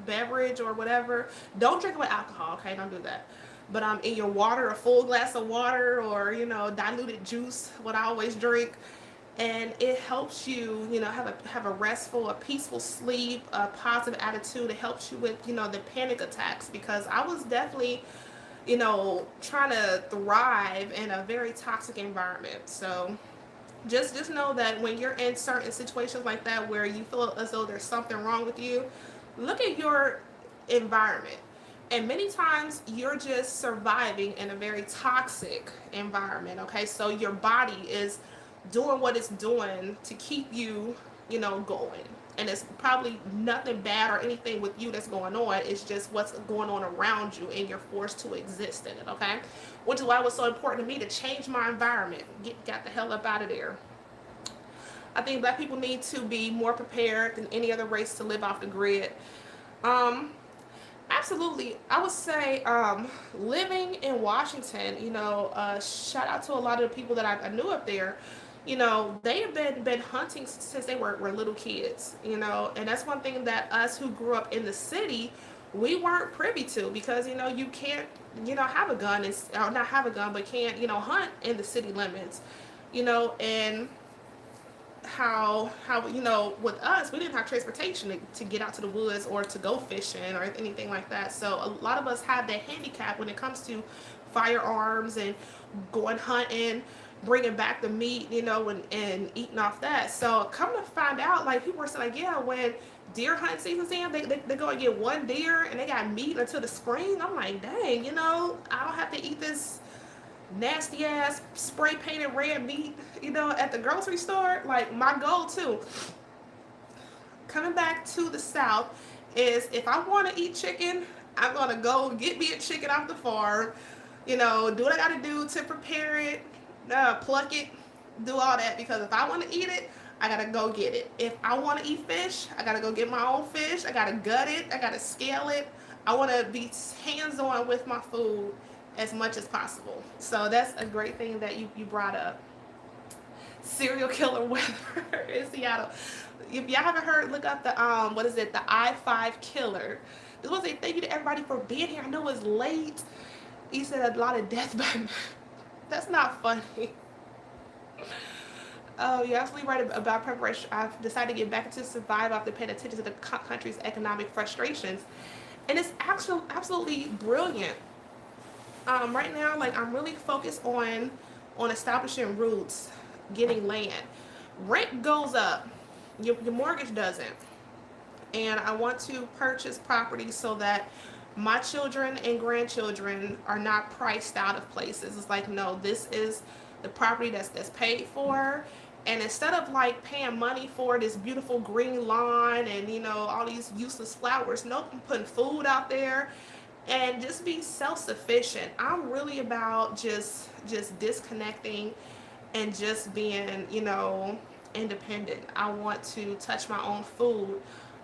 beverage or whatever. Don't drink it with alcohol, okay? Don't do that. But in your water, a full glass of water, or diluted juice, what I always drink, and it helps you, have a restful, a peaceful sleep, a positive attitude. It helps you with, the panic attacks, because I was definitely, trying to thrive in a very toxic environment. So just know that when you're in certain situations like that, where you feel as though there's something wrong with you, look at your environment. And many times you're just surviving in a very toxic environment, okay? So your body is doing what it's doing to keep you, going. And it's probably nothing bad or anything with you that's going on. It's just what's going on around you, and you're forced to exist in it, okay? Which is why it was so important to me to change my environment. Got the hell up out of there. I think Black people need to be more prepared than any other race to live off the grid. Absolutely. I would say living in Washington, shout out to a lot of the people that I knew up there. They have been hunting since they were little kids, and that's one thing that us who grew up in the city, we weren't privy to, because, you can't, have a gun, or not have a gun, but can't, hunt in the city limits, and how with us, we didn't have transportation to get out to the woods or to go fishing or anything like that. So a lot of us have that handicap when it comes to firearms and going hunting, bringing back the meat, and eating off that. So come to find out, like, people were saying, like, yeah, when deer hunting season's in, they go and get one deer and they got meat until the spring. I'm like, dang, I don't have to eat this nasty ass spray painted red meat, at the grocery store. Like, my goal too, coming back to the South, is if I want to eat chicken, I'm gonna go get me a chicken off the farm, do what I gotta do to prepare it, pluck it, do all that, because if I want to eat it, I gotta go get it. If I want to eat fish, I gotta go get my own fish. I gotta gut it, I gotta scale it. I want to be hands-on with my food as much as possible. So that's a great thing that you brought up. serial killer weather in Seattle. If y'all haven't heard, look up the what is it? The I-5 killer. Just want to say thank you to everybody for being here. I know it's late. He said a lot of death by that's not funny. Oh, you're absolutely right about preparation. I've decided to get back into survival after paying attention to the country's economic frustrations, and it's actually absolutely brilliant. Right now, like I'm really focused on establishing roots, getting land. Rent goes up, your mortgage doesn't, and I want to purchase property so that my children and grandchildren are not priced out of places. It's like, no, this is the property that's paid for. And instead of like paying money for this beautiful green lawn and all these useless flowers, nope, I'm putting food out there and just be self-sufficient. I'm really about just disconnecting and just being, independent. I want to touch my own food.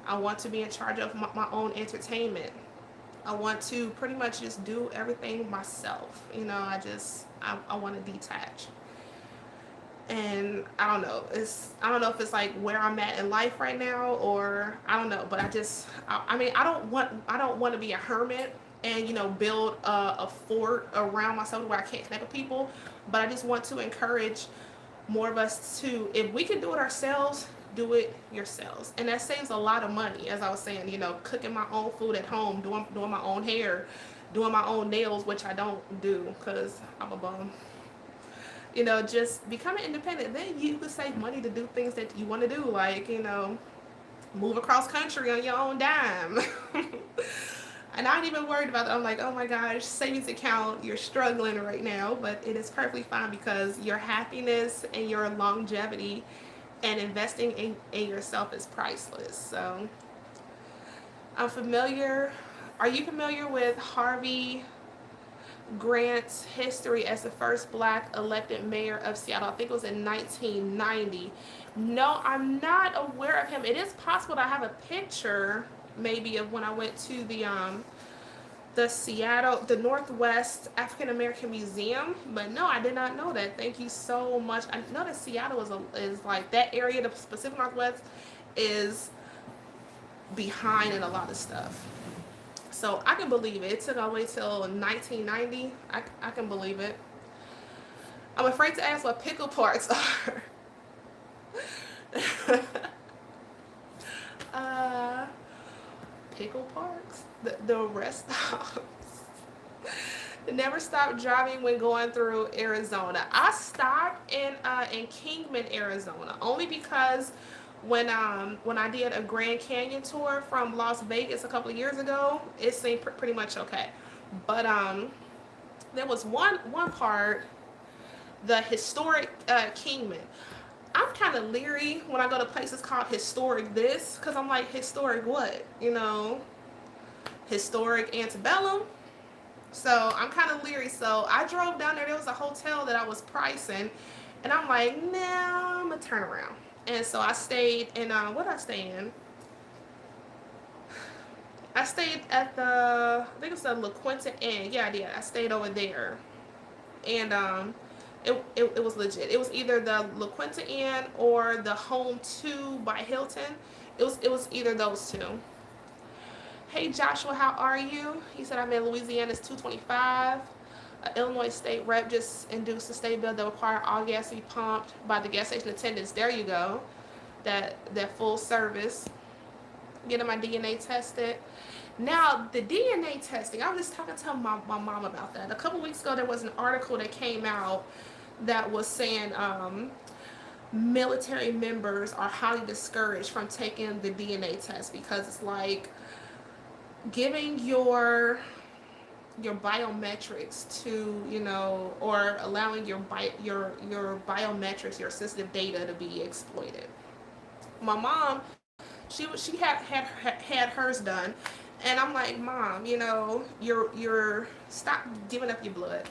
I want to be in charge of my own entertainment. I want to pretty much just do everything myself. I want to detach. And I don't know. I don't know if it's like where I'm at in life right now, or I don't know. But I don't want to be a hermit and build a fort around myself where I can't connect with people. But I just want to encourage more of us to, if we can do it ourselves, do it yourselves. And that saves a lot of money. As I was saying, cooking my own food at home, doing my own hair, doing my own nails, which I don't do because I'm a bum. Just becoming independent. Then you could save money to do things that you want to do, like move across country on your own dime. And I ain't even worried about that. I'm like, oh my gosh, savings account, you're struggling right now, but it is perfectly fine because your happiness and your longevity and investing in yourself is priceless. So I'm familiar. Are you familiar with Harvey Grant's history as the first black elected mayor of Seattle? I think it was in 1990. No, I'm not aware of him. It is possible that I have a picture maybe of when I went to the Seattle, the Northwest African American Museum, but no, I did not know that. Thank you so much. I know that Seattle is like that area, the Pacific Northwest is behind in a lot of stuff. So I can believe it. It took all the way till 1990. I can believe it. I'm afraid to ask what pickle parks are. Pickle parks? The rest stops. Never stop driving when going through Arizona. I stopped in Kingman, Arizona, only because when I did a Grand Canyon tour from Las Vegas a couple of years ago, it seemed pretty much okay. But there was one part, the historic Kingman. I'm kind of leery when I go to places called historic this, because I'm like, historic what? Historic antebellum. So I'm kind of leery. So I drove down there. There was a hotel that I was pricing, and I'm like, nah, I'm gonna turn around. And so I stayed in what did I stay in? I stayed at I think it was the La Quinta Inn. Yeah, I did. I stayed over there, and it was legit. It was either the La Quinta Inn or the Home 2 by Hilton. It was either those two. Hey Joshua, how are you? He said, I'm in Louisiana's 225. Illinois state rep just induced a state bill that require all gas to be pumped by the gas station attendants. There you go. That full service. Getting my DNA tested. Now, the DNA testing, I was just talking to my mom about that. A couple weeks ago, there was an article that came out that was saying military members are highly discouraged from taking the DNA test because it's like giving your biometrics to or allowing your biometrics, your sensitive data to be exploited. My mom, she had hers done, and I'm like, Mom, you're stop giving up your blood.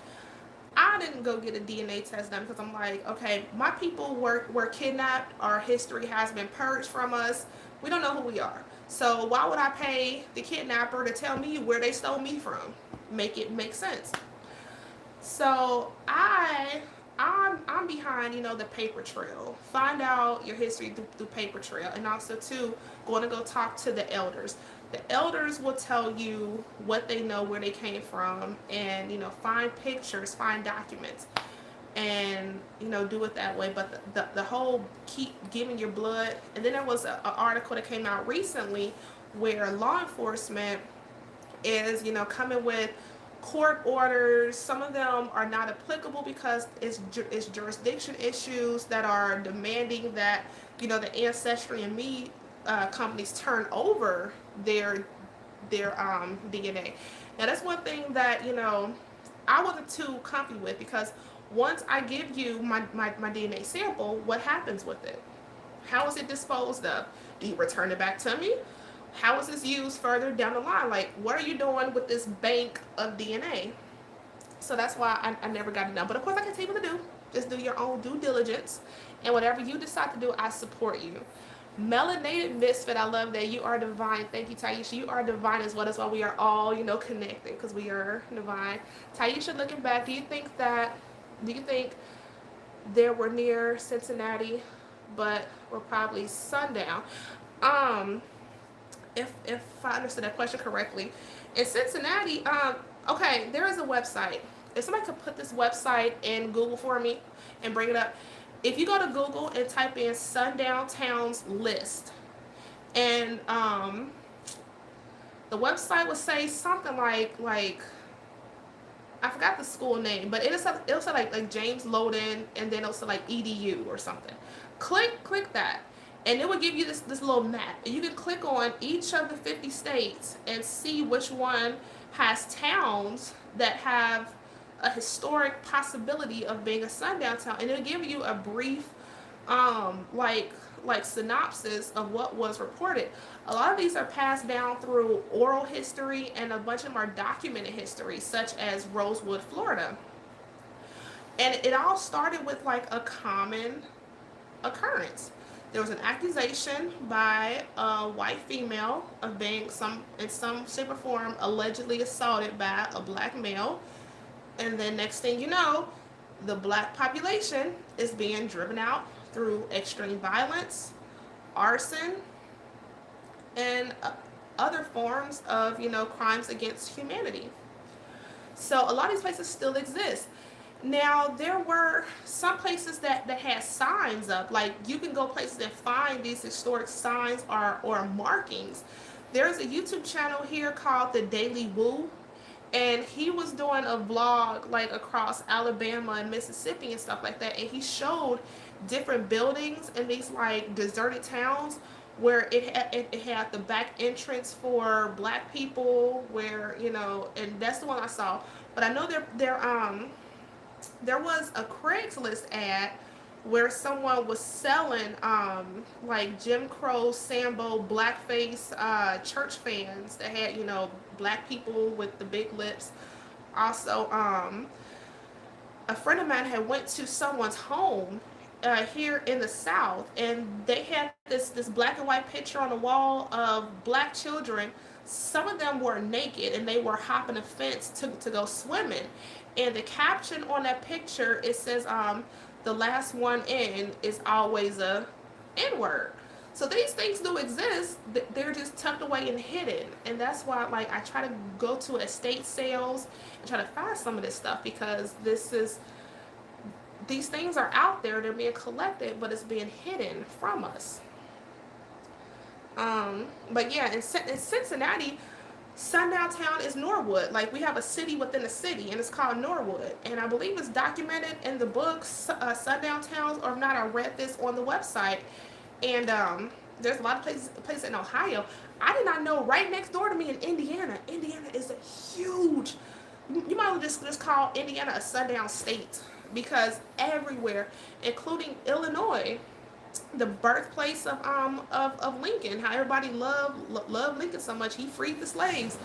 I didn't go get a DNA test done because I'm like, okay, my people were kidnapped. Our history has been purged from us. We don't know who we are. So why would I pay the kidnapper to tell me where they stole me from? Make it make sense. So I I'm behind, the paper trail. Find out your history through paper trail, and also too, going to go talk to the elders. The elders will tell you what they know, where they came from, and find pictures, find documents, and do it that way. But the whole keep giving your blood. And then there was an article that came out recently where law enforcement is coming with court orders. Some of them are not applicable because it's jurisdiction issues that are demanding that the Ancestry and Me companies turn over their DNA. Now that's one thing that I wasn't too comfy with, because once I give you my DNA sample, what happens with it? How is it disposed of? Do you return it back to me? How is this used further down the line? Like, what are you doing with this bank of DNA? So that's why I never got it done. But of course, I can tell you what to do. Just do your own due diligence. And whatever you decide to do, I support you. Melanated Misfit, I love that. You are divine. Thank you, Tieesha. You are divine as well. That's why we are all, connected, because we are divine. Tieesha, looking back, do you think they were near Cincinnati, but were probably sundown? If I understood that question correctly, in Cincinnati, okay, there is a website. If somebody could put this website in Google for me and bring it up. If you go to Google and type in sundown towns list, and the website would say something like I forgot the school name, but it'll say like James Loewen, and then it'll say like EDU or something. Click that, and it will give you this little map, and you can click on each of the 50 states and see which one has towns that have a historic possibility of being a sundown town, and it'll give you a brief like synopsis of what was reported. A lot of these are passed down through oral history, and a bunch of them are documented history, such as Rosewood, Florida. And it all started with like a common occurrence. There was an accusation by a white female of being in some shape or form allegedly assaulted by a black male. And then next thing you know, the black population is being driven out through extreme violence, arson, and other forms of, crimes against humanity. So a lot of these places still exist. Now, there were some places that had signs up. Like, you can go places and find these historic signs or markings. There's a YouTube channel here called The Daily Woo, and he was doing a vlog like across Alabama and Mississippi and stuff like that, and he showed different buildings in these like deserted towns where it had the back entrance for black people, where and that's the one I saw. But I know there was a Craigslist ad where someone was selling like Jim Crow Sambo blackface church fans that had black people with the big lips. Also, a friend of mine had went to someone's home here in the South, and they had this black and white picture on the wall of black children. Some of them were naked, and they were hopping a fence to go swimming. And the caption on that picture, it says, the last one in is always a N-word. So these things do exist. They're just tucked away and hidden. And that's why I try to go to estate sales and try to find some of this stuff, because these things are out there. They're being collected, but it's being hidden from us. But yeah, in Cincinnati, sundown town is Norwood. Like, we have a city within a city, and it's called Norwood. And I believe it's documented in the books, sundown towns, or if not, I read this on the website. And there's a lot of places in Ohio. I did not know right next door to me in Indiana. Indiana is a huge. You might as well just call Indiana a sundown state, because everywhere, including Illinois, the birthplace of Lincoln, how everybody loved Lincoln so much. He freed the slaves.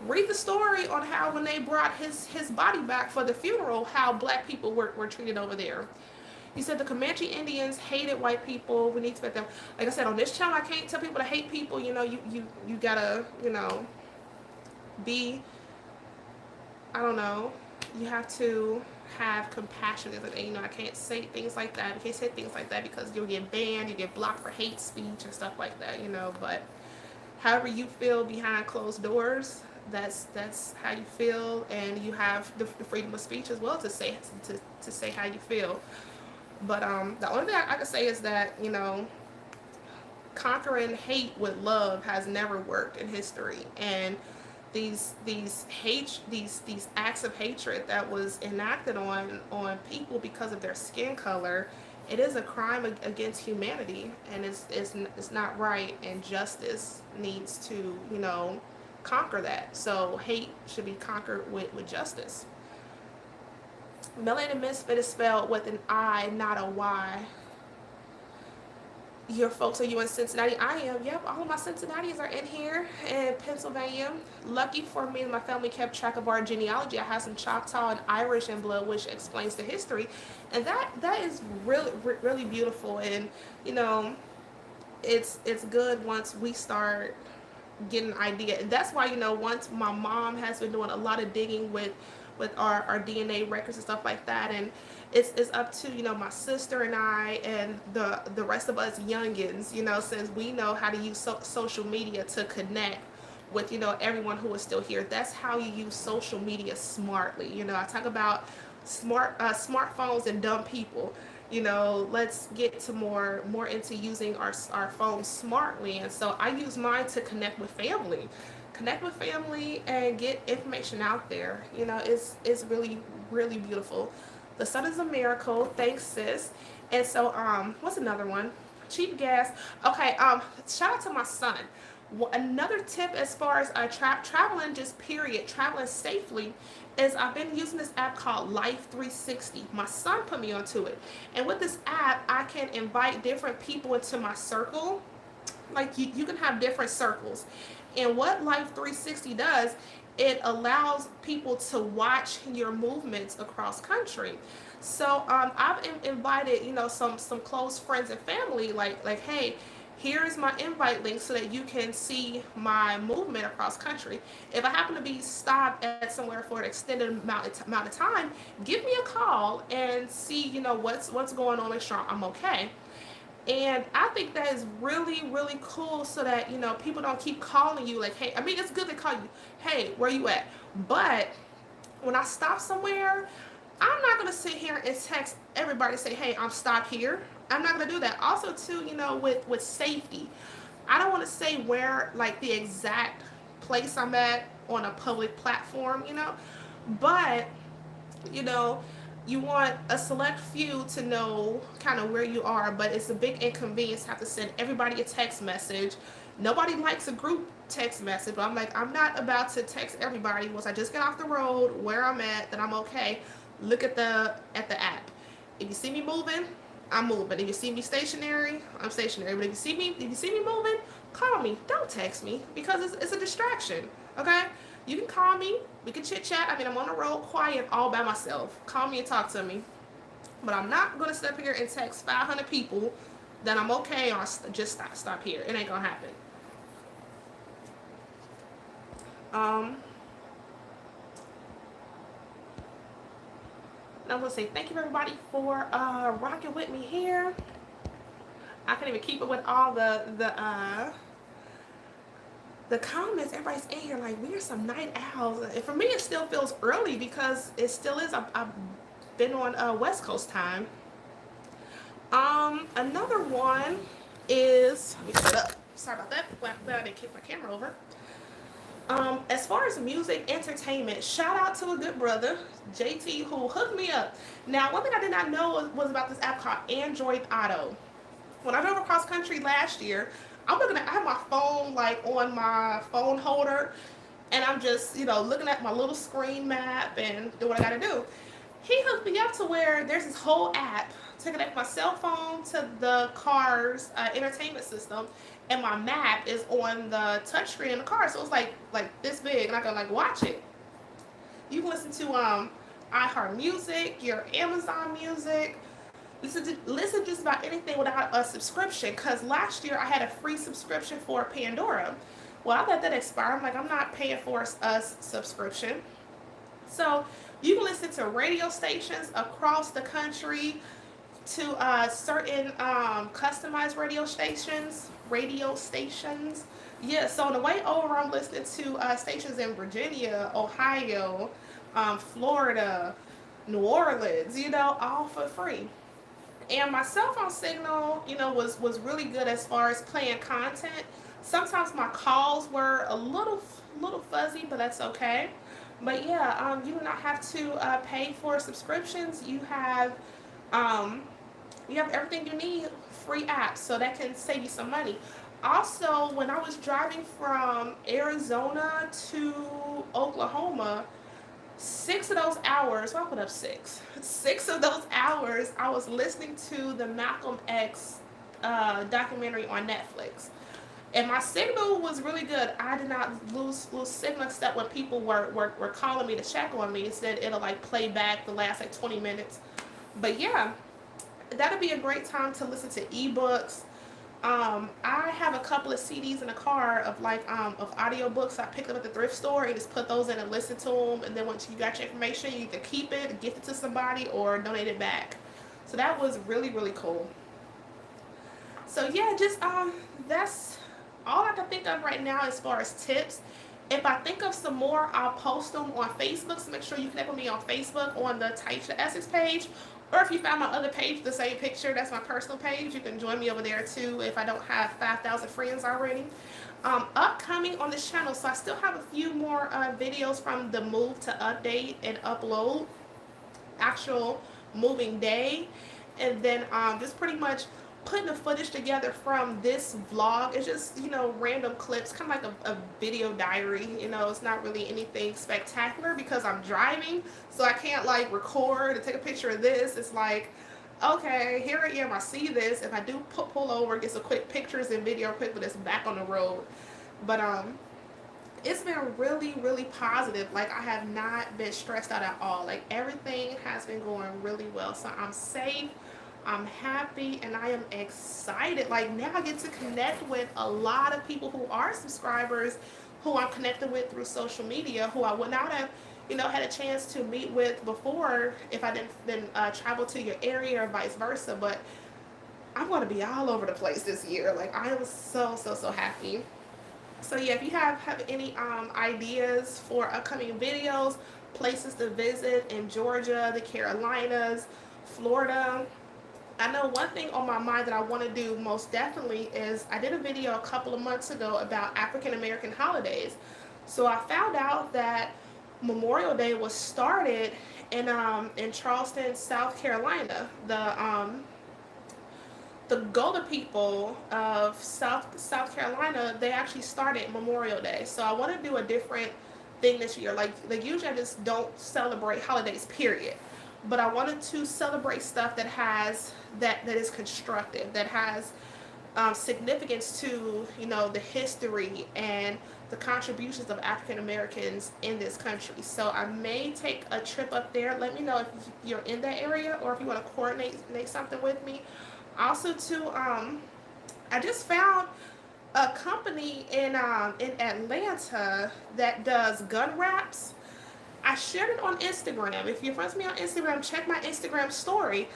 Read the story on how when they brought his body back for the funeral, how black people were treated over there. He said the Comanche Indians hated white people. We need to let them. Like I said, on this channel, I can't tell people to hate people. You gotta, be, I don't know, you have to have compassion. And, you know, I can't say things like that. I can't say things like that because you'll get banned, you get blocked for hate speech and stuff like that, you know. But however you feel behind closed doors, that's how you feel, and you have the freedom of speech as well to say how you feel. But the only thing I can say is that, you know, conquering hate with love has never worked in history, and these acts of hatred that was enacted on people because of their skin color, it is a crime against humanity, and it's not right, and justice needs to, you know, conquer that. So hate should be conquered with justice. Melanated Misfit is spelled with an I, not a Y. Your folks, are you in Cincinnati? I am. Yep, all of my Cincinnatians are in here in Pennsylvania. Lucky for me, my family kept track of our genealogy. I have some Choctaw and Irish in blood, which explains the history, and that is really beautiful. And you know, it's good once we start getting an idea. And that's why, you know, once my mom has been doing a lot of digging with our DNA records and stuff like that, and it's up to, you know, my sister and I and the rest of us youngins, you know, since we know how to use social media to connect with, you know, everyone who is still here. That's how you use social media smartly. You know, I talk about smartphones and dumb people. You know, let's get to more into using our phones smartly. And so I use mine to connect with family and get information out there. You know, it's really beautiful. The sun is a miracle. Thanks, sis. And so what's another one? Cheap gas. Okay, shout out to my son. Another tip as far as traveling, just period, traveling safely, is I've been using this app called Life 360. My son put me onto it. And with this app, I can invite different people into my circle. Like you can have different circles. And what Life 360 does, it allows people to watch your movements across country. So I've invited, you know, some close friends and family, like hey, here is my invite link so that you can see my movement across country. If I happen to be stopped at somewhere for an extended amount of time, give me a call and see, you know, what's going on, make sure I'm okay. And I think that is really cool, so that, you know, people don't keep calling you like, hey, I mean, it's good to call you, hey, where you at? But when I stop somewhere, I'm not going to sit here and text everybody say, hey, I'm stopped here. I'm not going to do that. Also, too, you know, with safety, I don't want to say where, like, the exact place I'm at on a public platform, you know, but, you know, you want a select few to know kind of where you are, but it's a big inconvenience to have to send everybody a text message. Nobody likes a group text message, but I'm like, I'm not about to text everybody once I just get off the road where I'm at, that I'm okay. Look at the app. If you see me moving, I'm moving. If you see me stationary, I'm stationary. But if you see me moving, call me. Don't text me, because it's a distraction. Okay? You can call me. We can chit chat. I mean, I'm on the road, quiet, all by myself. Call me and talk to me. But I'm not gonna step here and text 500 people that I'm okay, or just stop here. It ain't gonna happen. I'm gonna say thank you everybody for rocking with me here. I can't even keep it with all the comments. Everybody's in here like, we are some night owls. And for me, it still feels early because it still is. I've been on West Coast time. Another one is, let me shut up. Sorry about that. I didn't kick my camera over. As far as music, entertainment, shout out to a good brother, JT, who hooked me up. Now, one thing I did not know was about this app called Android Auto. When I drove across country last year, I have my phone like on my phone holder, and I'm just, you know, looking at my little screen map and do what I gotta do. He hooked me up to where there's this whole app to connect my cell phone to the car's entertainment system, and my map is on the touchscreen in the car, so it's like this big, and I can like watch it. You can listen to iHeart Music, your Amazon Music. Listen just about anything without a subscription, because last year I had a free subscription for Pandora. Well, I let that expire. I'm like, I'm not paying for a subscription. So You can listen to radio stations across the country, to certain customized radio stations. Yeah, so on the way over, I'm listening to stations in Virginia, Ohio, Florida, New Orleans, all for free. And my cell phone signal, was really good as far as playing content. Sometimes my calls were a little fuzzy, but that's okay. But yeah, you do not have to pay for subscriptions. Um, you have everything you need, free apps, so that can save you some money. Also, when I was driving from Arizona to Oklahoma, 6 of those hours, well, I put up six. 6 of those hours, I was listening to the Malcolm X documentary on Netflix. And my signal was really good. I did not lose signal, except when people were calling me to check on me. It said it'll like play back the last like 20 minutes. But yeah, that'd be a great time to listen to ebooks. I have a couple of CDs in the car of of audiobooks I picked up at the thrift store and just put those in and listen to them. And then once you got your information, you either keep it, gift it to somebody, or donate it back. So that was really, really cool. So yeah, just that's all I can think of right now as far as tips. If I think of some more, I'll post them on Facebook. So make sure you connect with me on Facebook on the Tieesha.Essex page. Or if you found my other page, the same picture, that's my personal page. You can join me over there too if I don't have 5,000 friends already. Upcoming on this channel, so I still have a few more videos from the move to update and upload, actual moving day. And then just pretty much putting the footage together from this vlog. It's just, random clips, kind of like a video diary. It's not really anything spectacular because I'm driving, so I can't like record and take a picture of this. It's like, okay, here I am, I see this. If I do pull over, get some quick pictures and video quick, but it's back on the road. But it's been really, really positive. Like, I have not been stressed out at all. Like, everything has been going really well. So I'm safe, I'm happy, and I am excited. Like, now I get to connect with a lot of people who are subscribers, who I'm connected with through social media, who I would not have, had a chance to meet with before if I didn't travel to your area or vice versa. But I'm going to be all over the place this year. Like, I am so, so, so happy. So yeah, if you have any ideas for upcoming videos, places to visit in Georgia, the Carolinas, Florida, I know one thing on my mind that I want to do most definitely is I did a video a couple of months ago about African American holidays. So I found out that Memorial Day was started in Charleston, South Carolina. The Golden people of South Carolina, they actually started Memorial Day. So I want to do a different thing this year. Like usually I just don't celebrate holidays, period. But I wanted to celebrate stuff that is constructive, that has significance to the history and the contributions of African Americans in this country. So I may take a trip up there. Let me know if you're in that area or if you want to coordinate something with me. Also, too, I just found a company in Atlanta that does gun wraps. I shared it on Instagram. If you're friends with me on Instagram, check my Instagram story.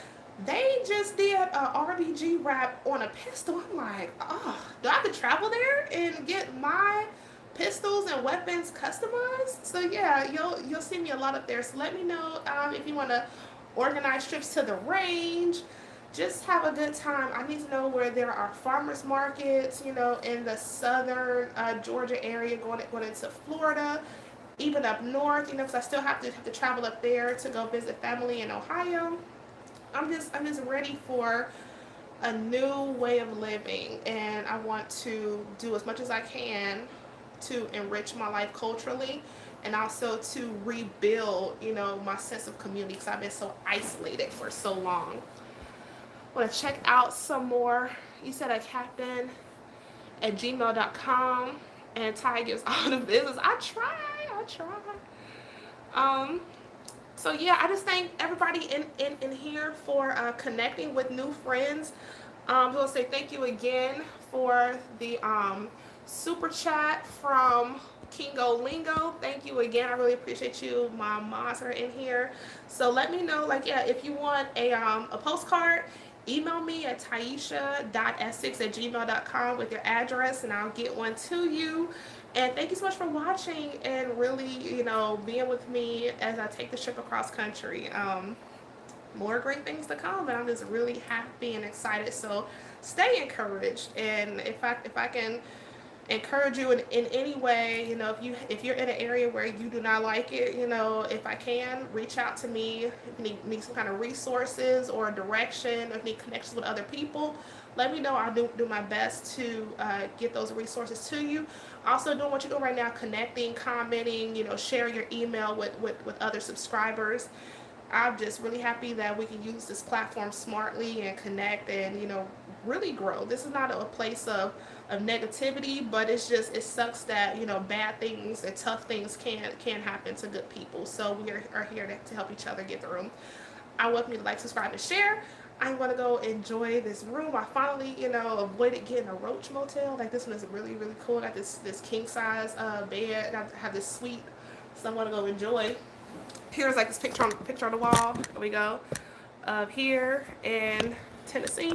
They just did a RBG wrap on a pistol. I'm like, oh, do I have to travel there and get my pistols and weapons customized? So yeah, you'll see me a lot up there. So let me know if you want to organize trips to the range. Just have a good time. I need to know where there are farmers markets, in the southern Georgia area, going into Florida, even up north, because I still have to travel up there to go visit family in Ohio. I'm just ready for a new way of living, and I want to do as much as I can to enrich my life culturally, and also to rebuild, my sense of community, because I've been so isolated for so long. Want to check out some more. You said a captain at gmail.com, and Ty gives all the business. I try. So yeah, I just thank everybody in here for connecting with new friends. I want to say thank you again for the super chat from Kingo Lingo, thank you again. I really appreciate you. My moms are in here. So let me know, like, yeah, if you want a postcard, email me at Tieesha.Essex@gmail.com with your address, and I'll get one to you. And thank you so much for watching and really, being with me as I take the trip across country. More great things to come, and I'm just really happy and excited. So stay encouraged, and if I can encourage you in any way, if you're in an area where you do not like it, if I can, reach out to me. If you need some kind of resources or direction, if you need connections with other people, let me know. I'll do my best to get those resources to you. Also doing what you're doing right now, connecting, commenting, sharing your email with other subscribers. I'm just really happy that we can use this platform smartly and connect and, really grow. This is not a place of negativity, but it sucks that, bad things and tough things can happen to good people. So we are here to help each other get through. I welcome you to like, subscribe, and share. I'm going to go enjoy this room. I finally, avoided getting a roach motel. Like, this one is really, really cool. I got this king size bed. I have this suite, so I'm going to go enjoy. Here's like this picture on the wall. There we go. Of here in Tennessee.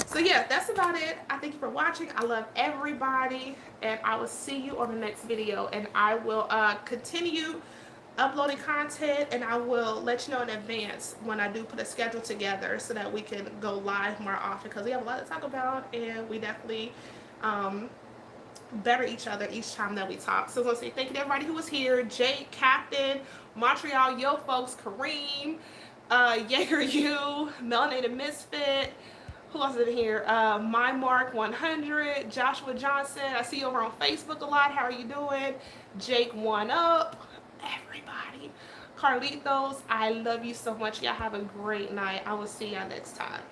So yeah, that's about it. I thank you for watching. I love everybody, and I will see you on the next video. And I will continue uploading content, and I will let you know in advance when I do put a schedule together so that we can go live more often, because we have a lot to talk about, and we definitely better each other each time that we talk. So I want to say thank you to everybody who was here. Jake, Captain, Montreal, Yo Folks, Kareem, Jaeger U, Melanated Misfit. Who else is in here? My Mark 100, Joshua Johnson. I see you over on Facebook a lot. How are you doing? Jake One Up. Everybody. Carlitos, I love you so much. Y'all have a great night. I will see y'all next time.